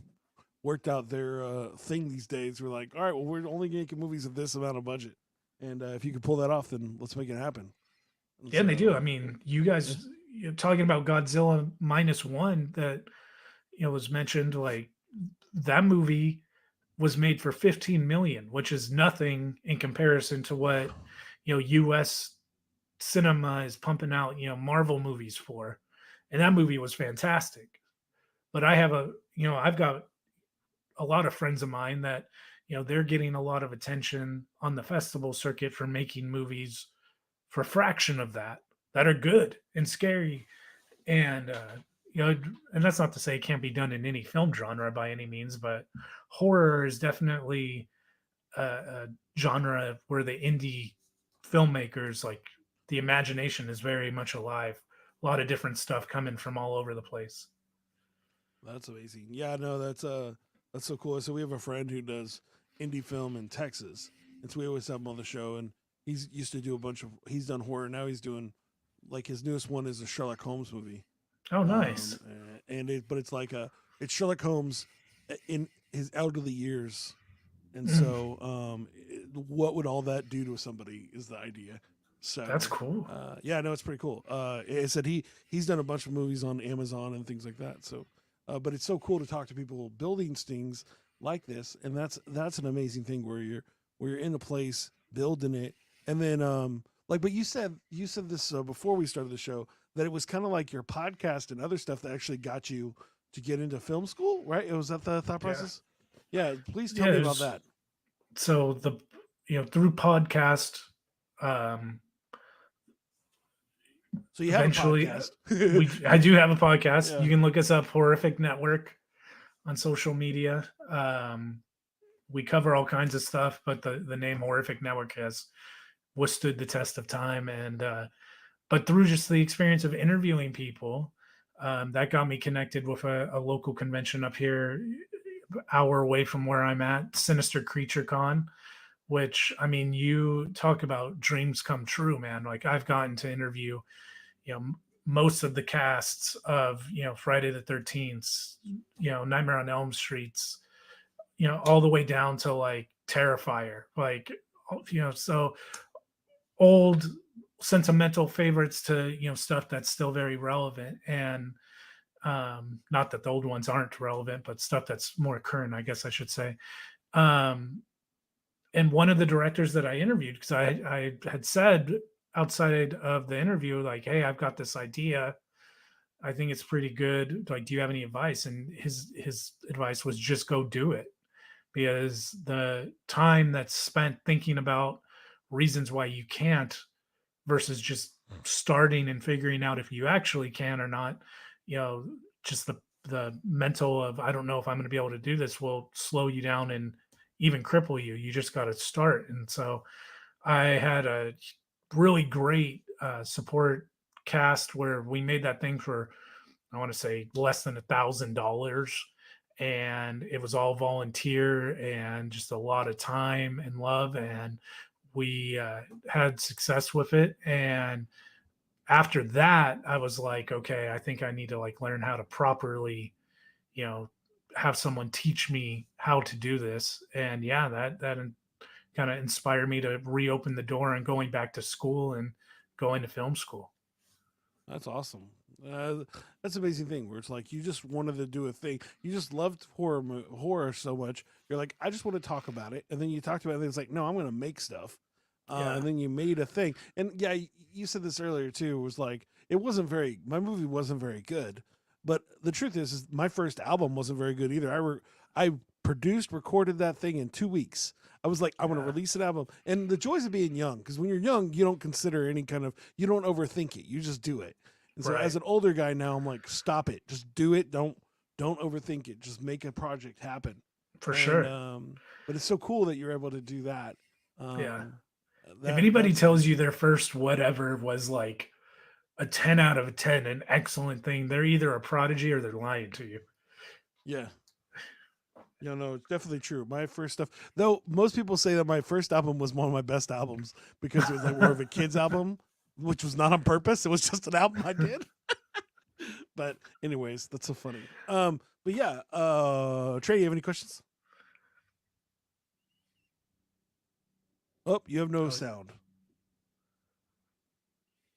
worked out their thing these days. We're like, all right, well, we're only making movies of this amount of budget, and if you can pull that off, then let's make it happen. And
yeah, and they do.
so,
I mean, you
yeah,
guys, talking about Godzilla -1 that was mentioned, like, that movie was made for 15 million, which is nothing in comparison to what US cinema is pumping out Marvel movies for. And that movie was fantastic. But I've got a lot of friends of mine that they're getting a lot of attention on the festival circuit for making movies for a fraction of that are good and scary. And and that's not to say it can't be done in any film genre by any means, but horror is definitely a genre where the indie filmmakers, like, the imagination is very much alive. A lot of different stuff coming from all over the place.
that's amazing. Yeah, no, that's so cool. So we have a friend who does indie film in Texas, and so we always have him on the show. And he's used to do a bunch of. He's done horror. Now he's doing like his newest one is a Sherlock Holmes movie.
Oh, nice.
But it's like it's Sherlock Holmes in his elderly years, and
Mm,
so what would all that do to somebody is the idea.
that's
So
cool.
yeah, no, it's pretty cool. It said he's done a bunch of movies on Amazon and things like that. So, but it's so cool to talk to people building things like this, and that's an amazing thing where you're in a place building it, and then like, but you said this before we started the show that it was kind of like your podcast and other stuff that actually got you to get into film school, right? It was that the thought
Yeah.
process. Yeah, please tell
Yeah.
me about that.
So through podcast, um,
So you have a
eventually,
podcast.
I do have a podcast.
Yeah.
You can look us up, Horrific Network, on social media. We cover all kinds of stuff, but the name Horrific Network has withstood the test of time. And but through just the experience of interviewing people, That got me connected with a local convention up here, hour away from where I'm at, Sinister Creature Con. Which, I mean, you talk about dreams come true, man. Like I've gotten to interview, most of the casts of Friday the 13th, Nightmare on Elm Streets, all the way down to like Terrifier, like so old sentimental favorites to stuff that's still very relevant. And not that the old ones aren't relevant, but stuff that's more current, I guess I should say. um and one of the directors that I interviewed, because I had said outside of the interview, like, hey, I've got this idea, I think it's pretty good, like, do you have any advice? And his advice was just go do it, because the time that's spent thinking about reasons why you can't versus just starting and figuring out if you actually can or not, you know, just the mental of I don't know if I'm going to be able to do this will slow you down and even cripple you. You just got to start. And so I had a really great support cast where we made that thing for I want to say less than $1,000, and it was all volunteer and just a lot of time and love, and we had success with it. And after that, I was like, okay, I think I need to like learn how to properly, you know, have someone teach me how to do this. And yeah, that kind of inspired me to reopen the door and going back to school and going to film school.
That's awesome. That's an amazing thing where it's like you just wanted to do a thing. You just loved horror so much. You're like, I just want to talk about it, and then you talked about it. And it's like, no, I'm going to make stuff,
Yeah.
and then you made a thing. And yeah, you said this earlier too. It was like it wasn't very. My movie wasn't very good, but the truth is my first album wasn't very good either. I produced, recorded that thing in 2 weeks. I was like, I want to
Yeah.
release an album. And the joys of being young, because when you're young, you don't consider any kind of, you don't overthink it. You just do it. And so as
Right.
an older guy now, I'm like, stop it. Just do it. Don't overthink it. Just make a project happen.
For
And
sure.
but it's so cool that you're able to do that.
Yeah.
Um
If anybody
that's
tells you their first whatever was like a 10 out of 10, an excellent thing, they're either a prodigy or they're lying to you.
yeah. No, it's definitely true. My first stuff, though, most people say that my first album was one of my best albums because it was like more of a kids album, which was not on purpose. It was just an album I did. But anyways, that's so funny. But yeah, Trey, you have any questions? Oh, you have no
Oh,
sound.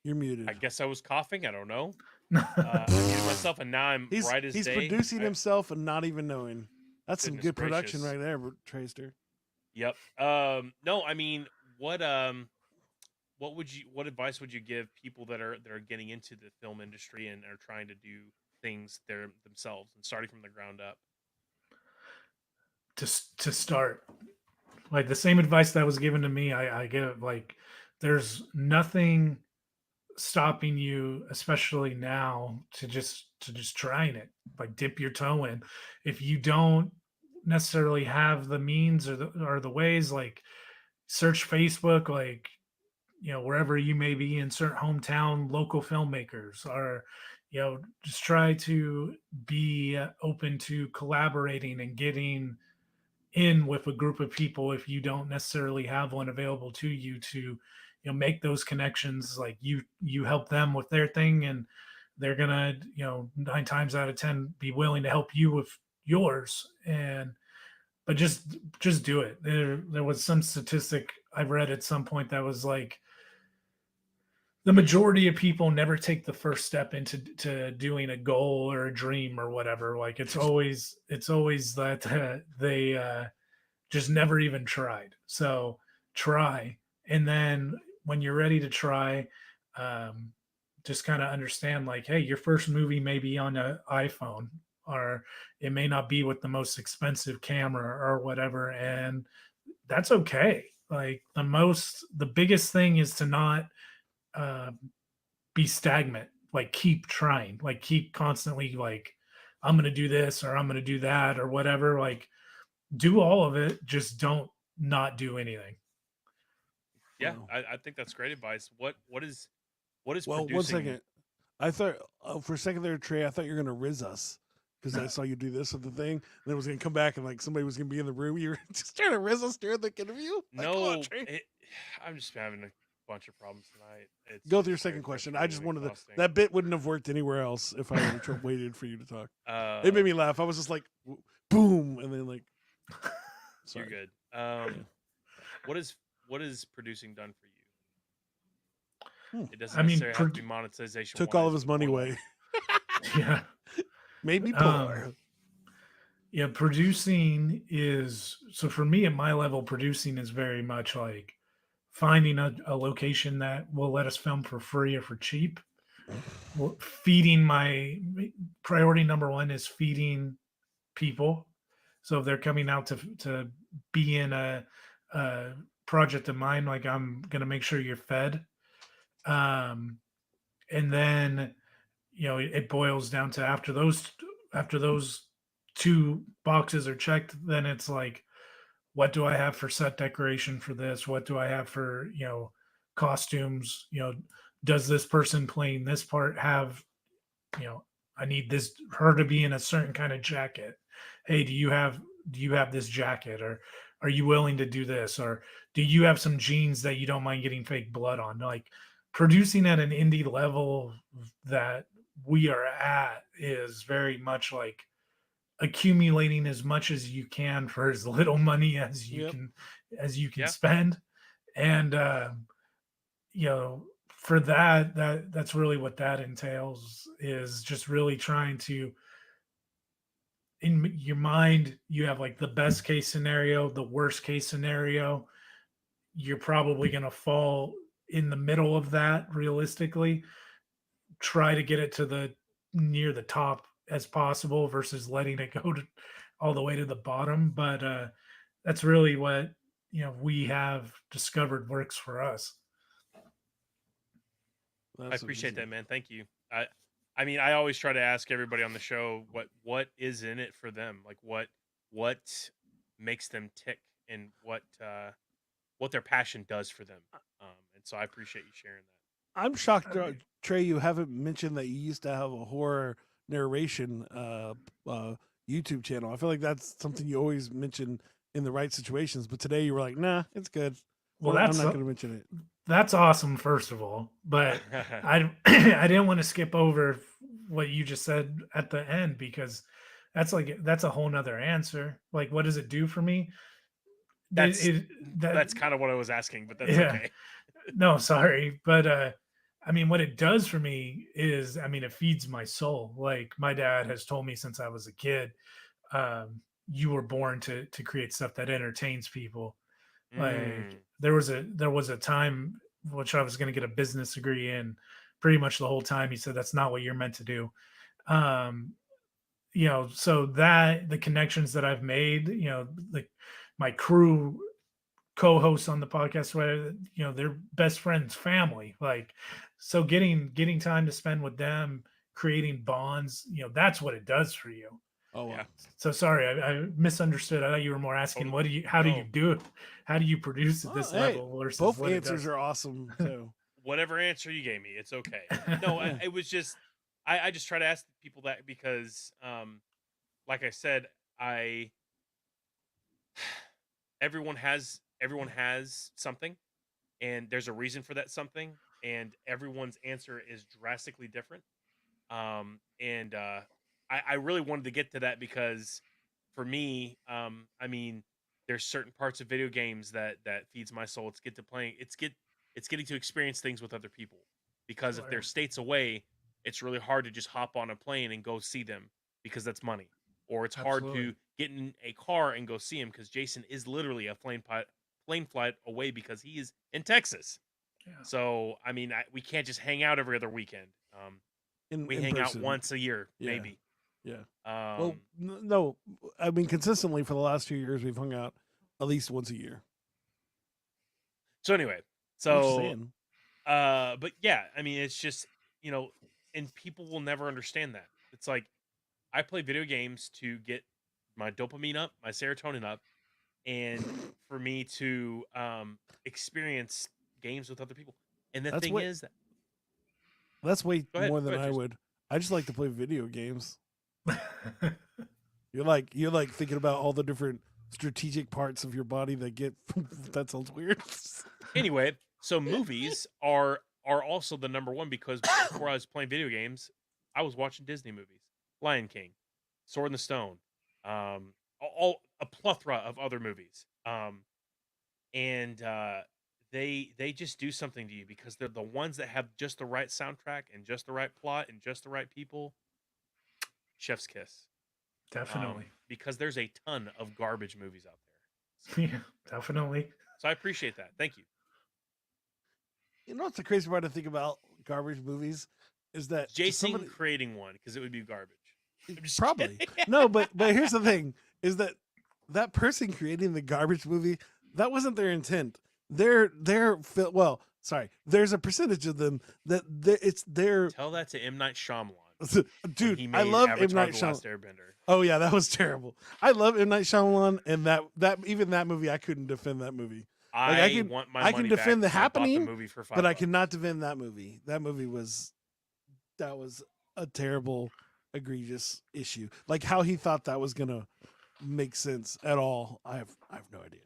You're muted.
I guess I was coughing. I don't know. I muted myself, and now I'm bright as
He's
day.
producing himself and not even knowing. That's some
Goodness
good production
gracious.
right there, Traster.
Yep. No, I mean, what advice would you give people that are getting into the film industry and are trying to do things themselves and starting from the ground up?
to start, like the same advice that was given to me, I give. Like, there's nothing stopping you, especially now, to just trying it. Like, dip your toe in. If you don't necessarily have the means or the ways, like search Facebook, like wherever you may be in certain hometown local filmmakers, or just try to be open to collaborating and getting in with a group of people if you don't necessarily have one available to you, to make those connections. Like, you help them with their thing, and they're gonna 9 times out of 10 be willing to help you with yours. And but just do it. There was some statistic I read at some point that was like the majority of people never take the first step into doing a goal or a dream or whatever. Like, it's always that they just never even tried. So try, and then when you're ready to try, um, just kind of understand, like, hey, your first movie may be on an iPhone, or it may not be with the most expensive camera or whatever, and that's okay. Like, the biggest thing is to not uh, be stagnant. Like, keep trying. Like, keep constantly, like, I'm gonna do this or I'm gonna do that or whatever. Like, do all of it. Just don't not do anything.
Yeah,
Wow.
I think that's great advice. What is
Well, one
producing?
second. I thought for a second there, Trey, I thought you were gonna riz us because I saw you do this with the thing, and then it was gonna come back and like somebody was gonna be in the room. You were just trying to riz us during the interview. Like, come on,
No,
Trey.
I'm just having a bunch of problems tonight. It's
Go
just
through your
very
second question. I
frustrating
just
and
wanted to.
exhausting.
That bit wouldn't have worked anywhere else if I would have waited for you to talk. It made
Uh,
me laugh. I was just like, boom, and then like,
you're
sorry.
good.
Yeah.
What is producing done for you? It doesn't
I mean,
necessarily have to be monetization.
Took all of his money away.
yeah.
Made me poor.
Yeah, producing is so for me at my level, producing is very much like finding a location that will let us film for free or for cheap. Well, feeding my priority number one is feeding people. So if they're coming out to be in a project of mine, like I'm gonna make sure you're fed. Um, and then it boils down to after those two boxes are checked, then it's like, what do I have for set decoration for this? What do I have for costumes? Does this person playing this part have you know I need this her to be in a certain kind of jacket. Hey, do you have this jacket, or are you willing to do this, or do you have some jeans that you don't mind getting fake blood on? Like, producing at an indie level that we are at is very much like accumulating as much as you can for as little money as you
Yep.
can
Yeah.
spend. And for that's really what that entails, is just really trying to, in your mind, you have like the best case scenario, the worst case scenario. You're probably going to fall in the middle of that realistically. Try to get it to the near the top as possible versus letting it go to all the way to the bottom. But that's really what we have discovered works for us.
I
That's
appreciate that,
amazing.
man. Thank you. I mean, I always try to ask everybody on the show what is in it for them, like what makes them tick, and what their passion does for them. And so I appreciate you sharing that.
I'm shocked, Trey. You haven't mentioned that you used to have a horror narration YouTube channel. I feel like that's something you always mention in the right situations. But today you were like, "Nah, it's good.
Well,
I'm not going to mention it."
that's awesome, first of all. But I I didn't want to skip over what you just said at the end, because that's a whole nother answer. Like, what does it do for me?
that's
That
that's kind of what I was asking, but that's
Yeah.
okay.
No, sorry. But I mean, what it does for me is, I mean, it feeds my soul. Like, my dad has told me since I was a kid, you were born to create stuff that entertains people. Like,
Mm.
there was a time which I was going to get a business degree in. Pretty much the whole time he said that's not what you're meant to do. Um, so that the connections that I've made, like my crew co-hosts on the podcast, where they're best friends, family. Like, so getting time to spend with them, creating bonds, that's what it does for you.
Oh,
Yeah.
wow.
So sorry, I misunderstood. I thought you were more asking, how do you
No.
do it? How do you produce at
Oh,
this
hey,
level versus
both
what it
answers
does?
are awesome. So
Whatever answer you gave me, it's okay. No,
yeah,
it was just I just try to ask people that because like I said, I everyone has something, and there's a reason for that something, and everyone's answer is drastically different. And I really wanted to get to that because for me, I mean, there's certain parts of video games that feeds my soul. It's getting to experience things with other people, because if they're
Sure.
states away, it's really hard to just hop on a plane and go see them because that's money, or it's hard to
Absolutely.
get in a car and go see him because Jason is literally a plane flight away because he is in Texas.
Yeah.
So I mean, we can't just hang out every other weekend. We
in
hang out
person.
once a year,
Yeah,
maybe.
yeah. Well,
Um,
no, I mean consistently for the last 2 years we've hung out at least once a year.
so anyway,
I'm just
so
saying.
but yeah, I mean, it's just you know, and people will never understand that. It's like I play video games to get my dopamine up, my serotonin up, and for me to experience games with other people. And the
That's
thing
what
is that
That's way more
Go
than
ahead,
I
Jason.
would. I just like to play video games. You're like thinking about all the different strategic parts of your body that get. That sounds weird.
Anyway, so movies are also the number one because before I was playing video games, I was watching Disney movies, Lion King, Sword in the Stone, all a plethora of other movies. And they just do something to you because they're the ones that have just the right soundtrack and just the right plot and just the right people. Chef's kiss.
Definitely.
Because there's a ton of garbage movies out there.
Yeah, definitely.
So I appreciate that. Thank you.
You know what's the crazy part to think about garbage movies is that
Jason
somebody
creating one because it would be garbage. I'm just
probably
kidding.
no, but here's the thing: is that that person creating the garbage movie that wasn't their intent. Well, sorry, there's a percentage of them that it's their
Tell that to M. Night Shyamalan. When
dude.
he
I
made
love M
Avatar:
Night
The Last
Shyamalan.
Airbender.
Oh yeah, that was terrible. I love M Night Shyamalan, and that even that movie, I couldn't defend that movie. Like
I want my
I
money
can
back.
defend The
I bought the
Happening,
movie for $5.
but I cannot defend that movie. That movie was a terrible, egregious issue. Like how he thought that was gonna make sense at all. I have no idea.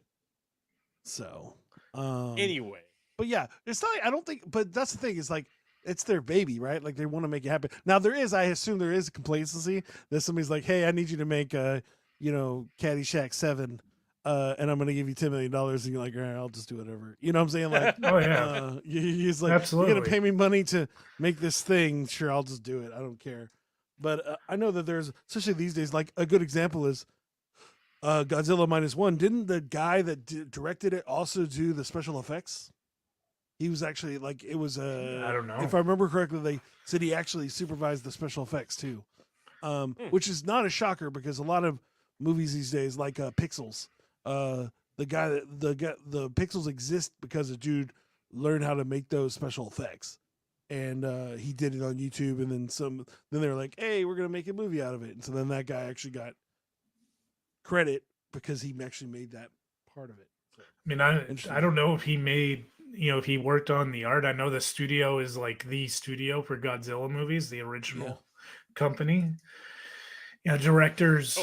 So,
Anyway,
but yeah, it's not. I don't think. But that's the thing. Is like it's their baby, right? Like they want to make it happen. Now there is. I assume there is complacency that somebody's like, "Hey, I need you to make Caddyshack 7, and I'm going to give you $10 million," and you're like, "All right, I'll just do whatever." You know what I'm saying? Like,
Oh yeah,
he's like,
absolutely.
"You're going to pay me money to make this thing? Sure, I'll just do it. I don't care." But I know that there's, especially these days, like a good example is Godzilla -1. Didn't the guy that directed it also do the special effects? He was actually like it was
I don't know.
if I remember correctly, they said he actually supervised the special effects too, which is not a shocker because a lot of movies these days, like Pixels, the Pixels exist because a dude learned how to make those special effects, and he did it on YouTube, and then some. Then they were like, "Hey, we're gonna make a movie out of it," and so then that guy actually got credit because he actually made that part of it. So,
I mean, I don't know if he made, if he worked on the art. I know the studio is like the studio for Godzilla movies, the original company. Directors,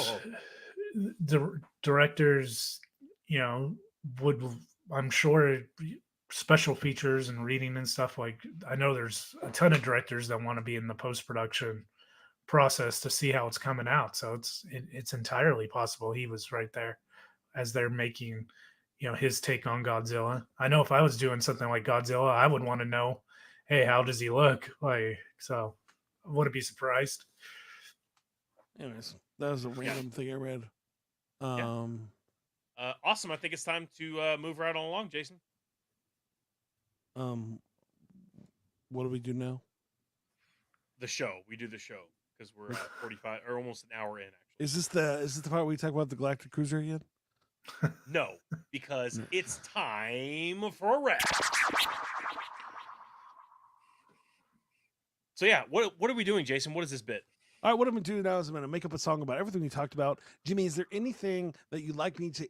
directors, would, I'm sure, special features and reading and stuff. Like I know there's a ton of directors that want to be in the post production process to see how it's coming out. So it's entirely possible he was right there as they're making, his take on Godzilla. I know if I was doing something like Godzilla, I would want to know, hey, how does he look? Like, so I wouldn't be surprised.
anyways, that was a random thing I read.
Awesome. I think it's time to move right on along, Jason.
What do we do now?
The show. We do the show because we're 45 or almost an hour in. Actually,
Is this the part where we talk about the Galactic Cruiser again?
no, because it's time for a wrap. So yeah, what are we doing, Jason? What is this bit?
All right, what I'm going to do now is I'm going to make up a song about everything we talked about. Jimmy, is there anything that you'd like me to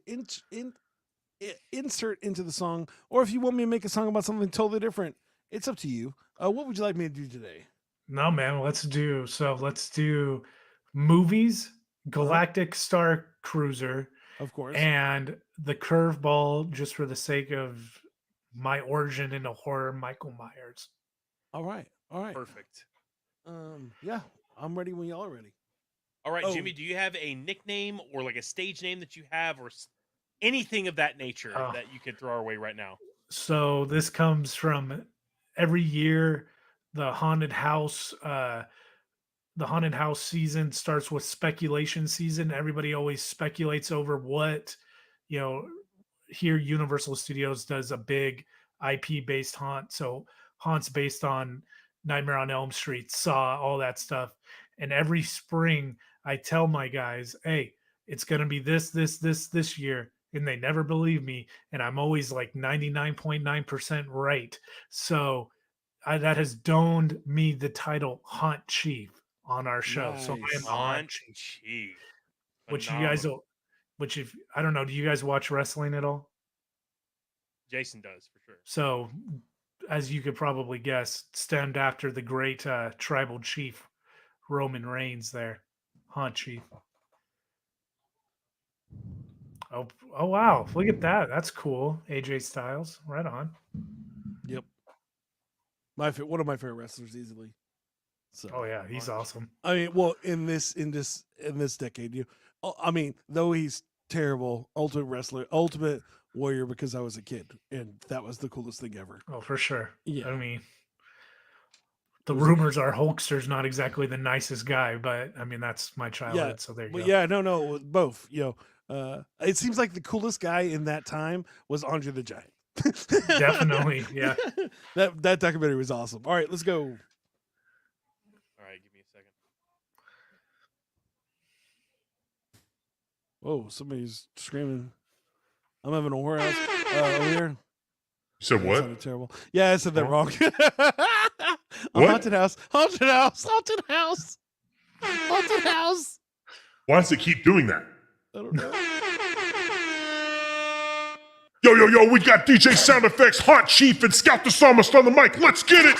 insert into the song? Or if you want me to make a song about something totally different, it's up to you. What would you like me to do today?
No, man, let's do movies, Galactic Star Cruiser,
of course,
and the curveball, just for the sake of my origin into horror, Michael Myers.
All right.
Perfect.
Yeah, I'm ready when y'all are ready.
All right, Jimmy, do you have a nickname or like a stage name that you have or anything of that nature that you could throw our way right now?
So this comes from every year, the haunted house season starts with speculation season. Everybody always speculates over what, here Universal Studios does a big IP based haunt. So haunts based on Nightmare on Elm Street, Saw, all that stuff. And every spring I tell my guys, hey, it's going to be this year. And they never believe me. And I'm always like 99.9% right. So that has doned me the title Haunt Chief on our show.
Nice.
So I am
Haunt Chief.
Which you guys will, if I don't know, do you guys watch wrestling at all?
Jason does for sure.
So as you could probably guess, stemmed after the great tribal chief Roman Reigns there, Haunt Chief. Oh, oh wow! Look at that. That's cool. AJ Styles, right on.
Yep. One of my favorite wrestlers easily. So
Oh yeah, he's awesome.
I mean, well, in this decade, I mean, though he's terrible, ultimate warrior because I was a kid, and that was the coolest thing ever.
Oh, for sure.
Yeah.
I mean, the rumors are Hulkster's not exactly the nicest guy, but I mean that's my childhood, so there you go.
Yeah, no, both. It seems like the coolest guy in that time was Andre the Giant.
Definitely, yeah.
That documentary was awesome. All right, let's go.
All right, give me a second.
Whoa, somebody's screaming. I'm having a whorehouse over here.
You said what?
Sounded terrible. Yeah, I said that wrong.
What?
Haunted house. Haunted house. Haunted house. Haunted house.
Why does it keep doing that?
I don't know.
Yo, we got DJ Sound Effects, Haunt Chief, and Scout the Psalmist on the mic. Let's get it!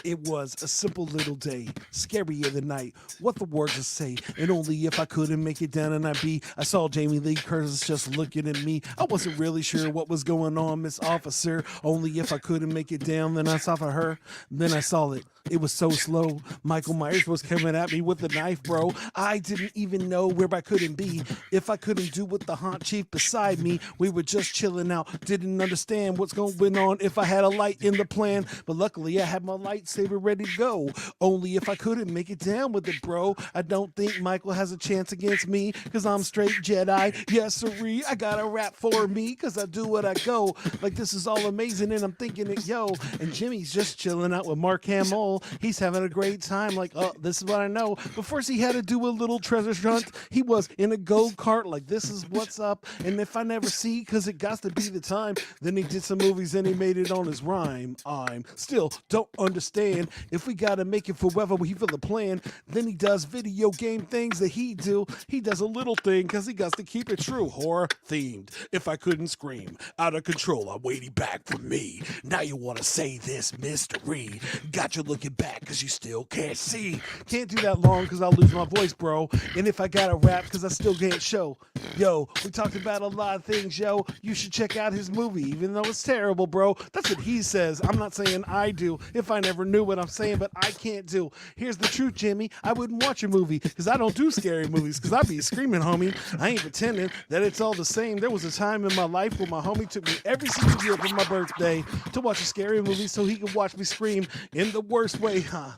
It was a simple little day, scary in the night. What the words to say, and only if I couldn't make it down and I saw Jamie Lee Curtis just looking at me. I wasn't really sure what was going on, Miss Officer. Only if I couldn't make it down, then I saw for her. Then I saw it. It was so slow. Michael Myers was coming at me with a knife, bro. I didn't even know where I couldn't be. If I couldn't do with the Haunt Chief beside me, we were just chilling out. Didn't understand what's going on if I had a light in the plan. But luckily I had my lightsaber ready to go. Only if I couldn't make it down with it, bro. I don't think Michael has a chance against me, cause I'm straight Jedi. Yes, sirree, I got a rap for me, cause I do what I go. Like this is all amazing and I'm thinking it, yo. And Jimmy's just chilling out with Mark Hamill. He's having a great time, like, oh, this is what I know. But first he had to do a little treasure hunt. He was in a go-kart, like, this is what's up. And if I never see, cause it got to be the time, then he did some movies and he made it on his rhyme. I'm still don't understand. If we gotta make it forever, we for the plan. Then he does video game things that he do. He does a little thing, cause he got to keep it true. Horror themed. If I couldn't scream, out of control, I'm waiting back for me. Now you wanna say this mystery. Got you looking back cause you still can't see. Can't do that long cause I'll lose my voice, bro. And if I gotta rap cause I still can't show. Yo, we talked about a lot of things, yo. You should check out his movie, even though it's terrible, bro. That's what he says. I'm not saying I do. If I never knew what I'm saying, but I can't do. Here's the truth, Jimmy. I wouldn't watch your movie cause I don't do scary movies cause I be screaming, homie. I ain't pretending that it's all the same. There was a time in my life where my homie took me every single year for my birthday to watch a scary movie so he could watch me scream in the worst way, huh?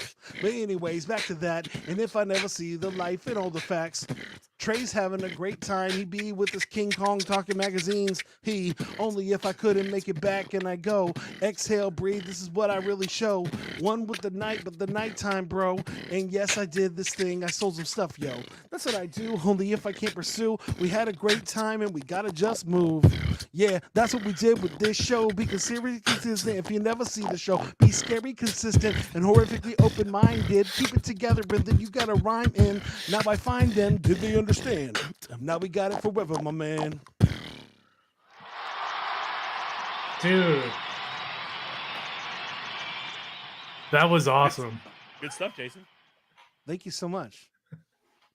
But anyways, back to that. And if I never see the life and all the facts, Trey's having a great time. He be with his King Kong talking magazines. He only if I couldn't make it back and I go. Exhale, breathe. This is what I really show. One with the night, but the nighttime, bro. And yes, I did this thing. I sold some stuff, yo. That's what I do. Only if I can't pursue. We had a great time and we gotta just move. Yeah, that's what we did with this show. Be considerably consistent. If you never see the show, be scary, consistent, and horrifically open-minded. Keep it together, but then you gotta rhyme in. Now I find them. Did they understand? Now we got it forever, my man.
Dude. That was awesome.
Good stuff, Jason.
Thank you so much.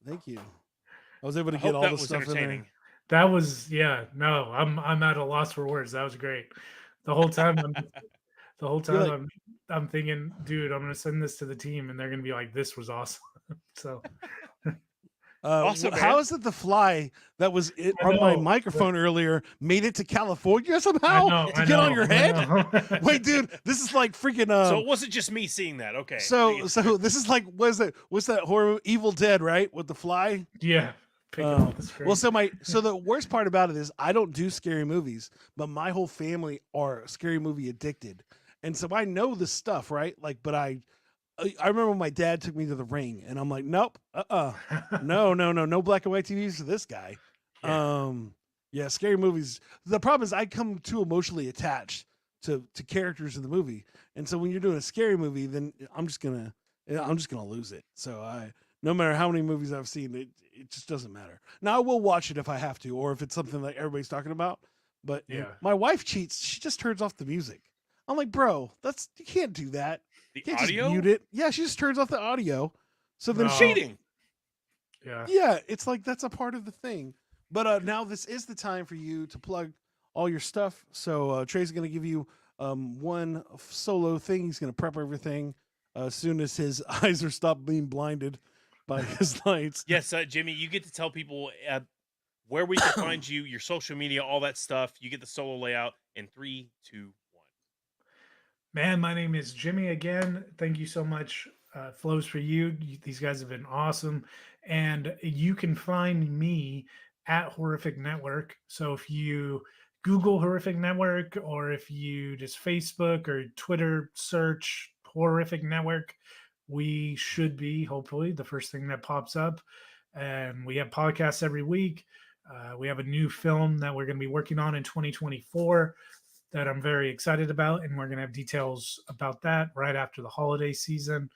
Thank you. I was able to
I
get
hope
all
that
the
was
stuff in
entertaining.
there.
That was no, I'm at a loss for words. That was great. The whole time I'm thinking, dude, I'm gonna send this to the team and they're gonna be like, this was awesome. So
Awesome,
how
man.
is it the fly that was on
know,
my microphone earlier made it to California somehow to get on your head? Wait, dude, this is like freaking.
So it wasn't just me seeing that. Okay.
So this is like what's that horror Evil Dead, right? With the fly.
Yeah.
Well, so the worst part about it is I don't do scary movies, but my whole family are scary movie addicted, and so I know this stuff, right? Like, but I remember when my dad took me to the Ring, and I'm like, nope, no black and white TVs for this guy. Yeah, scary movies. The problem is I come too emotionally attached to characters in the movie, and so when you're doing a scary movie, then I'm just gonna I'm just gonna lose it. So no matter how many movies I've seen, it just doesn't matter. Now I will watch it if I have to, or if it's something like everybody's talking about. But
Yeah.
my wife cheats. She just turns off the music. I'm like, bro, you can't do that.
The
You can't just
audio?
mute it. Yeah, she just turns off the audio. So then
No.
Cheating.
Yeah.
yeah, it's like that's a part of the thing. But now this is the time for you to plug all your stuff. So Trey's going to give you one solo thing. He's going to prep everything as soon as his eyes are stopped being blinded by his lights.
Yes, Jimmy, you get to tell people where we can find you, your social media, all that stuff. You get the solo layout in 3, 2, 1.
Man, my name is Jimmy again. Thank you so much, Flows for you. These guys have been awesome. And you can find me at Horrific Network. So if you Google Horrific Network, or if you just Facebook or Twitter search Horrific Network, we should be hopefully the first thing that pops up. And we have podcasts every week. We have a new film that we're going to be working on in 2024 that I'm very excited about, and we're going to have details about that right after the holiday season.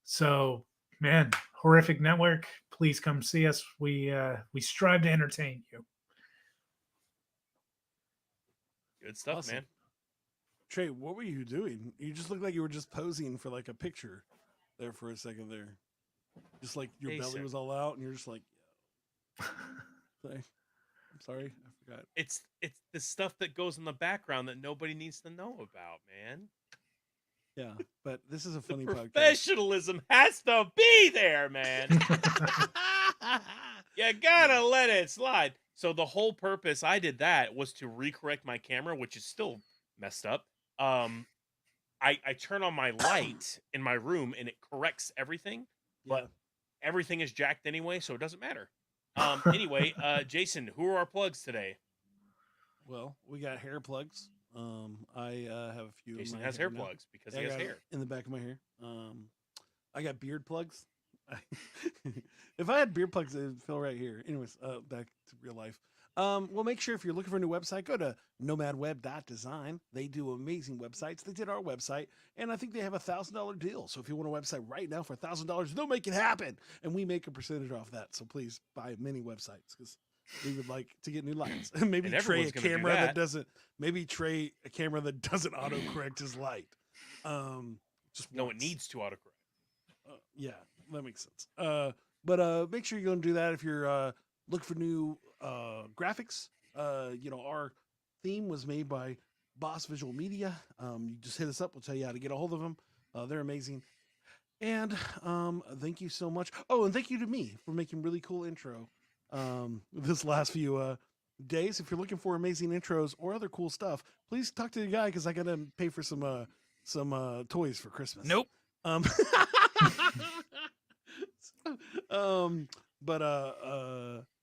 So, man, Horrific Network, please come see us. We strive to entertain you.
Good stuff,
Awesome.
man.
Trey, what were you doing? You just looked like you were just posing for like a picture there for a second there. Just like your belly
Jason.
was all out and you're just like, sorry. I'm sorry. I forgot.
It's the stuff that goes in the background that nobody needs to know about, man.
Yeah, but this is a
The
funny podcast.
professionalism has to be there, man. You gotta let it slide. So the whole purpose I did that was to recorrect my camera, which is still messed up. I turn on my light in my room and it corrects everything, but everything is jacked anyway, so it doesn't matter. Anyway, Jason, who are our plugs today?
Well, we got hair plugs. I have a few.
Jason
in my
has hair
now.
plugs because
Yeah,
he
I
has
got it
hair.
in the back of my hair. I got beard plugs. If I had beard plugs, it'd feel right here. Anyways, back to real life. Well, make sure if you're looking for a new website, go to nomadweb.design. They do amazing websites. They did our website, and I think they have $1,000 deal. So if you want a website right now for $1,000, they'll make it happen, and we make a percentage off that. So please buy many websites because we would like to get new lights. And maybe
And
Trey
everyone's
a
gonna do
camera
that.
that doesn't. Maybe Trey a camera that doesn't autocorrect his light. Just
No, it
once.
needs to autocorrect.
Yeah, that makes sense. But make sure you're going to do that if you're looking for new graphics. Our theme was made by Boss Visual Media. You just hit us up. We'll tell you how to get a hold of them. They're amazing. And thank you so much. Oh, and thank you to me for making really cool intro this last few days. If you're looking for amazing intros or other cool stuff, please talk to the guy because I got to pay for some toys for Christmas.
Nope.
Um, but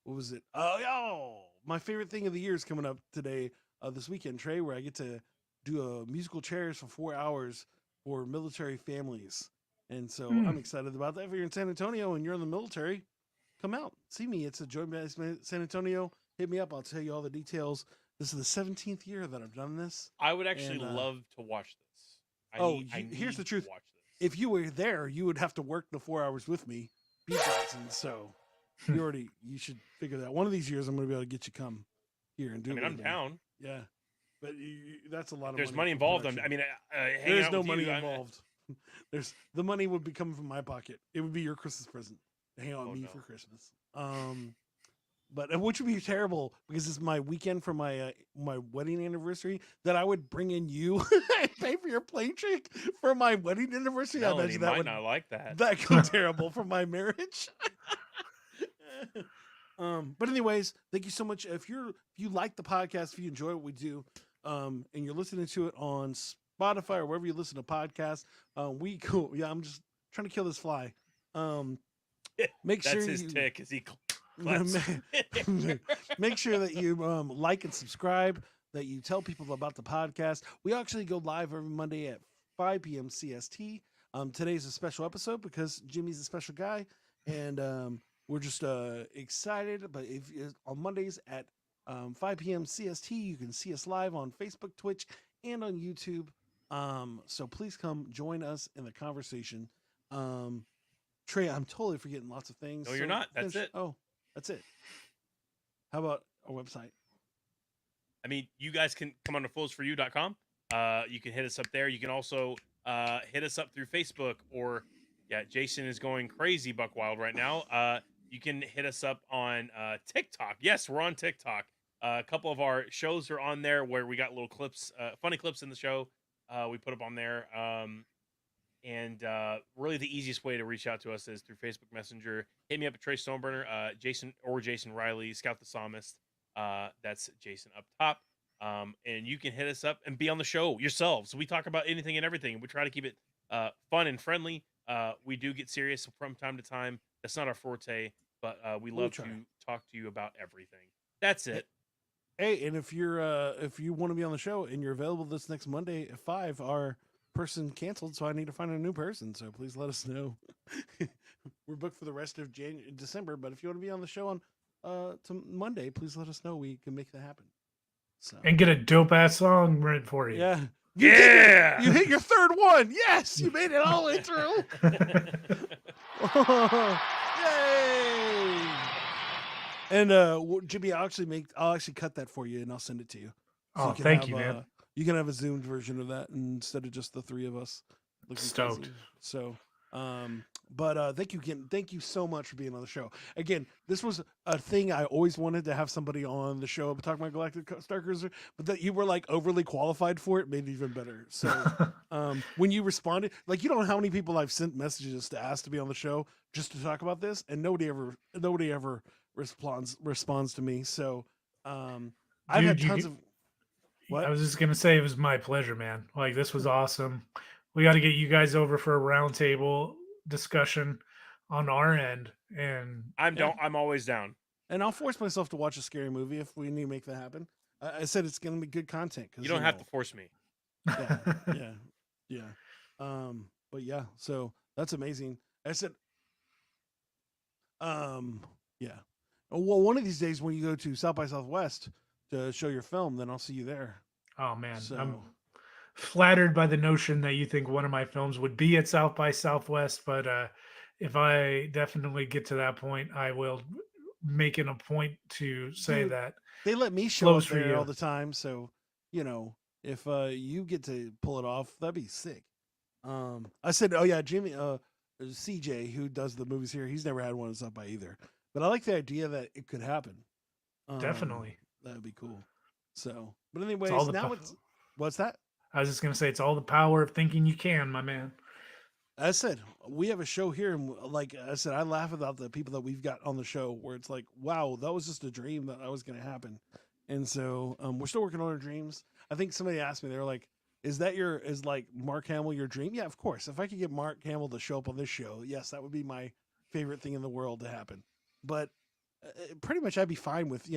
what was it? My favorite thing of the year is coming up today, this weekend, Trey, where I get to do a musical chairs for 4 hours for military families. And so I'm excited about that. If you're in San Antonio and you're in the military, come out, see me. It's a joint base San Antonio. Hit me up. I'll tell you all the details. This is the 17th year that I've done this.
I would actually love to watch this.
Here's the truth.
To watch this.
If you were there, you would have to work the 4 hours with me, beatboxing. So you should figure that. One of these years, I'm going to be able to get you come here and do.
I mean, I'm down.
Yeah, but that's a lot of.
There's
money
money involved. Hanging
there's
out
no
with
money
you,
involved. The money would be coming from my pocket. It would be your Christmas present to hang out with me for Christmas. But which would be terrible because it's my weekend for my wedding anniversary that I would bring in you and pay for your plane trip for my wedding anniversary. I imagine that
might
would
not like that.
that go terrible for my marriage. But anyways, thank you so much. If you like the podcast, if you enjoy what we do, and you're listening to it on Spotify or wherever you listen to podcasts, Yeah, I'm just trying to kill this fly. Make
That's
sure
his
you
tick. Is he?
make sure that you like and subscribe, that you tell people about the podcast. We actually go live every Monday at 5 p.m. CST. Today's a special episode because Jimmy's a special guy, and we're just excited. But if on Mondays at 5 p.m. CST, you can see us live on Facebook, Twitch, and on YouTube. So please come join us in the conversation. Trey, I'm totally forgetting lots of things.
No, you're not. That's it.
Oh, that's it. How about our website?
I mean, you guys can come on to flowsforyou.com. You can hit us up there. You can also hit us up through Facebook or, Jason is going crazy buck wild right now. You can hit us up on TikTok. Yes, we're on TikTok. A couple of our shows are on there where we got little clips, funny clips in the show. We put up on there. And really the easiest way to reach out to us is through Facebook Messenger. Hit me up at Trey Stoneburner, Jason Riley, Scout the Psalmist. That's Jason up top. And you can hit us up and be on the show yourselves. We talk about anything and everything. We try to keep it fun and friendly. We do get serious from time to time. That's not our forte, but we love to talk to you about everything. That's it.
Hey, and if you want to be on the show and you're available this next Monday at 5, our person canceled, so I need to find a new person. So please let us know. We're booked for the rest of December, but if you want to be on the show on to Monday, please let us know. We can make that happen. So
And get a dope ass song written for you.
yeah.
You
hit your third one. Yes, you made it all the way through. Yay! And Jimmy, I'll actually cut that for you and I'll send it to you. So
Oh, thank you, man.
You can have a zoomed version of that instead of just the three of us.
Stoked.
Crazy. So, but thank you again. Thank you so much for being on the show. Again, this was a thing I always wanted to have somebody on the show talk about Galactic Star Cruiser, but that you were like overly qualified for it made it even better. So, when you responded, like, you don't know how many people I've sent messages to ask to be on the show just to talk about this, and nobody ever responds to me. So, I've had tons of. What?
I was just gonna say it was my pleasure, man. Like, this was awesome. We got to get you guys over for a roundtable discussion on our end, and
I'm always down.
And I'll force myself to watch a scary movie if we need to make that happen. I said it's going to be good content.
You don't have to force me.
Yeah. But yeah, so that's amazing. I said, yeah. Well, one of these days when you go to South by Southwest to show your film, then I'll see you there.
Oh man,
So,
I'm flattered by the notion that you think one of my films would be at South by Southwest, but if I definitely get to that point, I will make it a point to say
dude,
that
they let me show
flows
up
for
there
you.
all the time. So, if you get to pull it off, that'd be sick. I said, oh yeah, Jimmy, CJ, who does the movies here, he's never had one at South by either. But I like the idea that it could happen.
Definitely.
That would be cool. So, but anyways,
all the
now what's that?
I was just gonna say it's all the power of thinking you can, my man.
I said, we have a show here, and like I said, I laugh about the people that we've got on the show where it's like, wow, that was just a dream that was going to happen. And so we're still working on our dreams. I think somebody asked me, they were like, is like Mark Hamill your dream? Yeah, of course. If I could get Mark Hamill to show up on this show, yes, that would be my favorite thing in the world to happen. But pretty much I'd be fine with,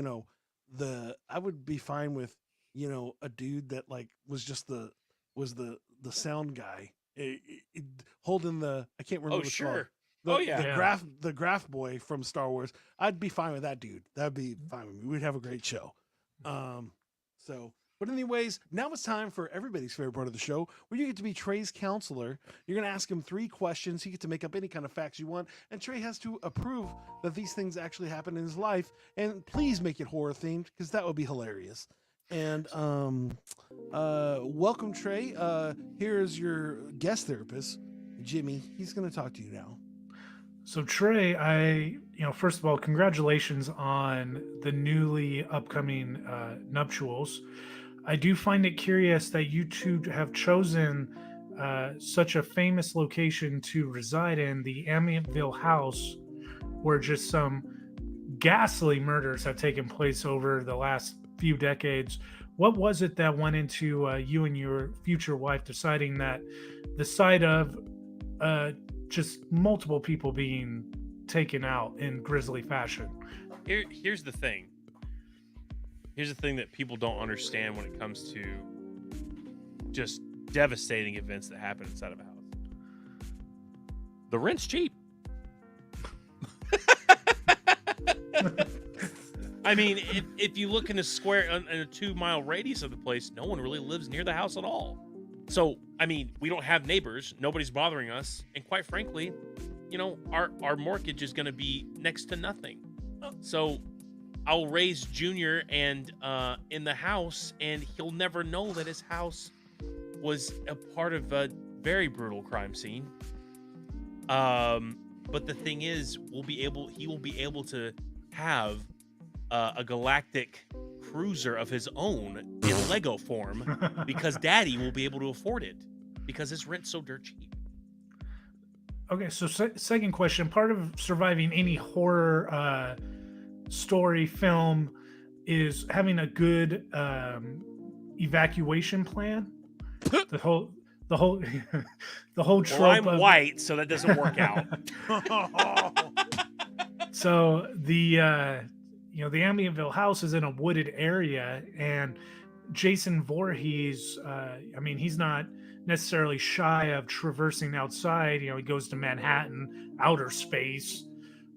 I would be fine with, a dude that like was the sound guy. Holding the, I can't remember.
Oh, sure.
The Graph boy from Star Wars. I'd be fine with that dude. That'd be fine with me. We'd have a great show. But anyways, now it's time for everybody's favorite part of the show, where you get to be Trey's counselor. You're going to ask him 3 questions. You get to make up any kind of facts you want, and Trey has to approve that these things actually happen in his life. And please make it horror themed, because that would be hilarious. And welcome, Trey. Here's your guest therapist, Jimmy. He's going to talk to you now.
So Trey, first of all, congratulations on the newly upcoming nuptials. I do find it curious that you two have chosen such a famous location to reside in, the Amityville house, where just some ghastly murders have taken place over the last few decades. What was it that went into you and your future wife deciding that the sight of just multiple people being taken out in grisly fashion?
Here's the thing. Here's the thing that people don't understand when it comes to just devastating events that happen inside of a house. The rent's cheap. I mean, if you look in a 2-mile radius of the place, no one really lives near the house at all. So, I mean, we don't have neighbors. Nobody's bothering us. And quite frankly, our mortgage is going to be next to nothing. So I'll raise Junior and in the house, and he'll never know that his house was a part of a very brutal crime scene. But the thing is, he will be able to have a galactic cruiser of his own in Lego form because Daddy will be able to afford it because his rent's so dirt cheap.
Okay, so second question. Part of surviving any horror story film is having a good evacuation plan. The whole trope.
Well, I'm white, so that doesn't work out.
So the Amityville house is in a wooded area, and Jason Voorhees, he's not necessarily shy of traversing outside. He goes to Manhattan, outer space.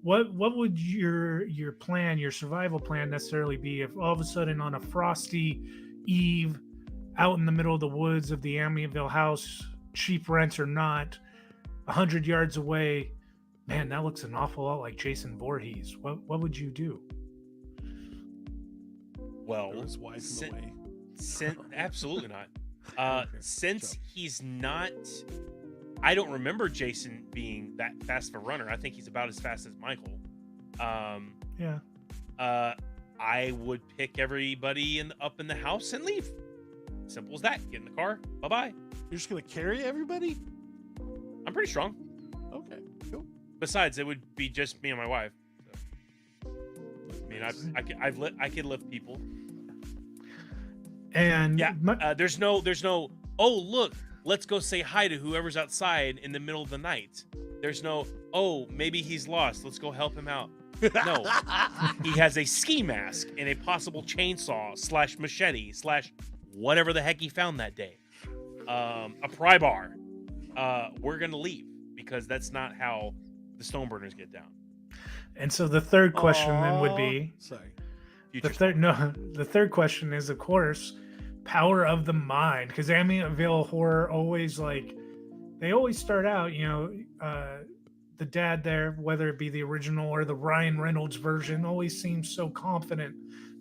What would your plan, your survival plan necessarily be if all of a sudden on a frosty eve out in the middle of the woods of the Amityville house, cheap rent or not, 100 yards away, man, that looks an awful lot like Jason Voorhees. What would you do?
Well,
his wife in the way.
Absolutely not.
Okay,
Since he's not, I don't remember Jason being that fast of a runner. I think he's about as fast as Michael.
Yeah.
I would pick everybody up in the house and leave. Simple as that. Get in the car. Bye-bye.
You're just gonna carry everybody?
I'm pretty strong.
Okay, cool.
Besides, it would be just me and my wife. So. I mean, I could lift people.
And
yeah, there's no. Oh, look, let's go say hi to whoever's outside in the middle of the night. There's no. Oh, maybe he's lost. Let's go help him out. No, he has a ski mask and a possible chainsaw / machete / whatever the heck he found that day. A pry bar. We're gonna leave because that's not how the Stoneburners get down.
And so the third question then would be,
sorry.
The third question is, of course, power of the mind, because Amityville horror always they always start out, the dad there, whether it be the original or the Ryan Reynolds version, always seems so confident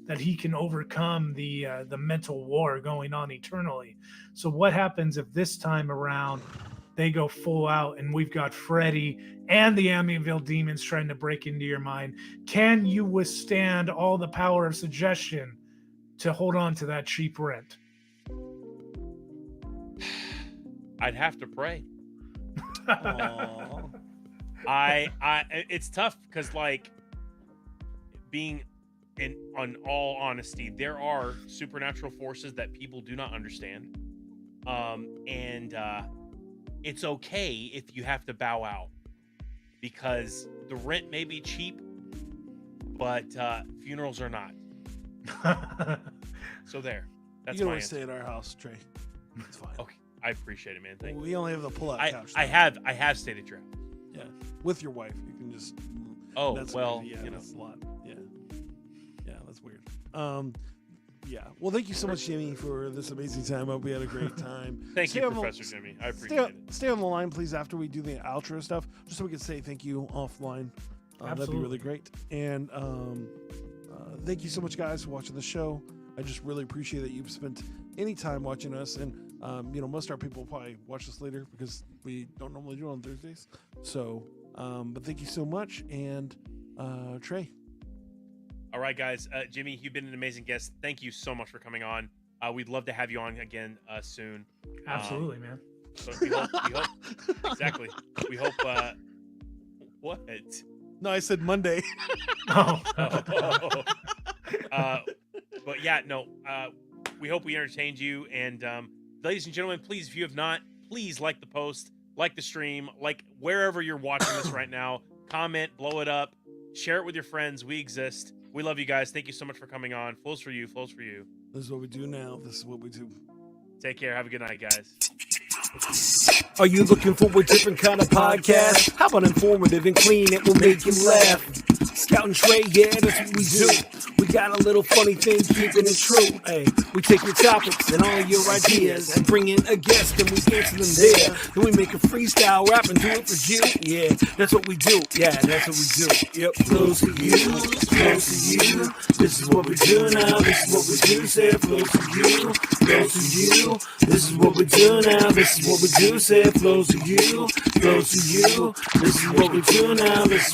that he can overcome the mental war going on eternally. So what happens if this time around they go full out and we've got Freddy and the Amityville demons trying to break into your mind? Can you withstand all the power of suggestion to hold on to that cheap rent?
I'd have to pray. It's tough because being on all honesty, there are supernatural forces that people do not understand. And it's okay if you have to bow out because the rent may be cheap, but funerals are not. So there. That's
you can
my
always
answer.
stay at our house, Trey. It's fine.
Okay, I appreciate it, man. Thank you.
We only have the pull-out couch.
I have stayed at your house.
Yeah, with your wife, you can just.
Oh,
that's
well,
weird. That's a lot. Yeah, that's weird. Yeah. Well, thank you so much, Jimmy, for this amazing time. I hope we had a great time.
Thank you, Professor Jimmy. I appreciate it.
Stay on the line, please, after we do the outro stuff, just so we can say thank you offline. That'd be really great. And thank you so much, guys, for watching the show. I just really appreciate that you've spent any time watching us. And, most of our people will probably watch this later because we don't normally do it on Thursdays. So, but thank you so much. And Trey.
All right, guys. Jimmy, you've been an amazing guest. Thank you so much for coming on. We'd love to have you on again soon.
Absolutely, man.
So we hope exactly. We hope. What?
No, I said Monday.
But yeah, no. We hope we entertained you. And ladies and gentlemen, please, if you have not, please like the post, like the stream, like wherever you're watching this right now. Comment, blow it up, share it with your friends. We exist. We love you guys. Thank you so much for coming on. Flows for you. Flows for you.
This is what we do now. This is what we do.
Take care. Have a good night, guys.
Are you looking for a different kind of podcast? How about informative and clean? It will make you laugh. Scout and Trey, yeah, that's what we do. We we got a little funny thing, keeping it true. Hey, we take your topics and all your ideas and bring in a guest and we answer them there. Then we make a freestyle rap and do it for you. Yeah, that's what we do. Yeah, that's what we do. Yep, close to you, close to you. This is what we do now. This is what we do. Say close to you, close to you. This is what we do now. This is what we do. Say close to you, close to you. This is what we do now. This is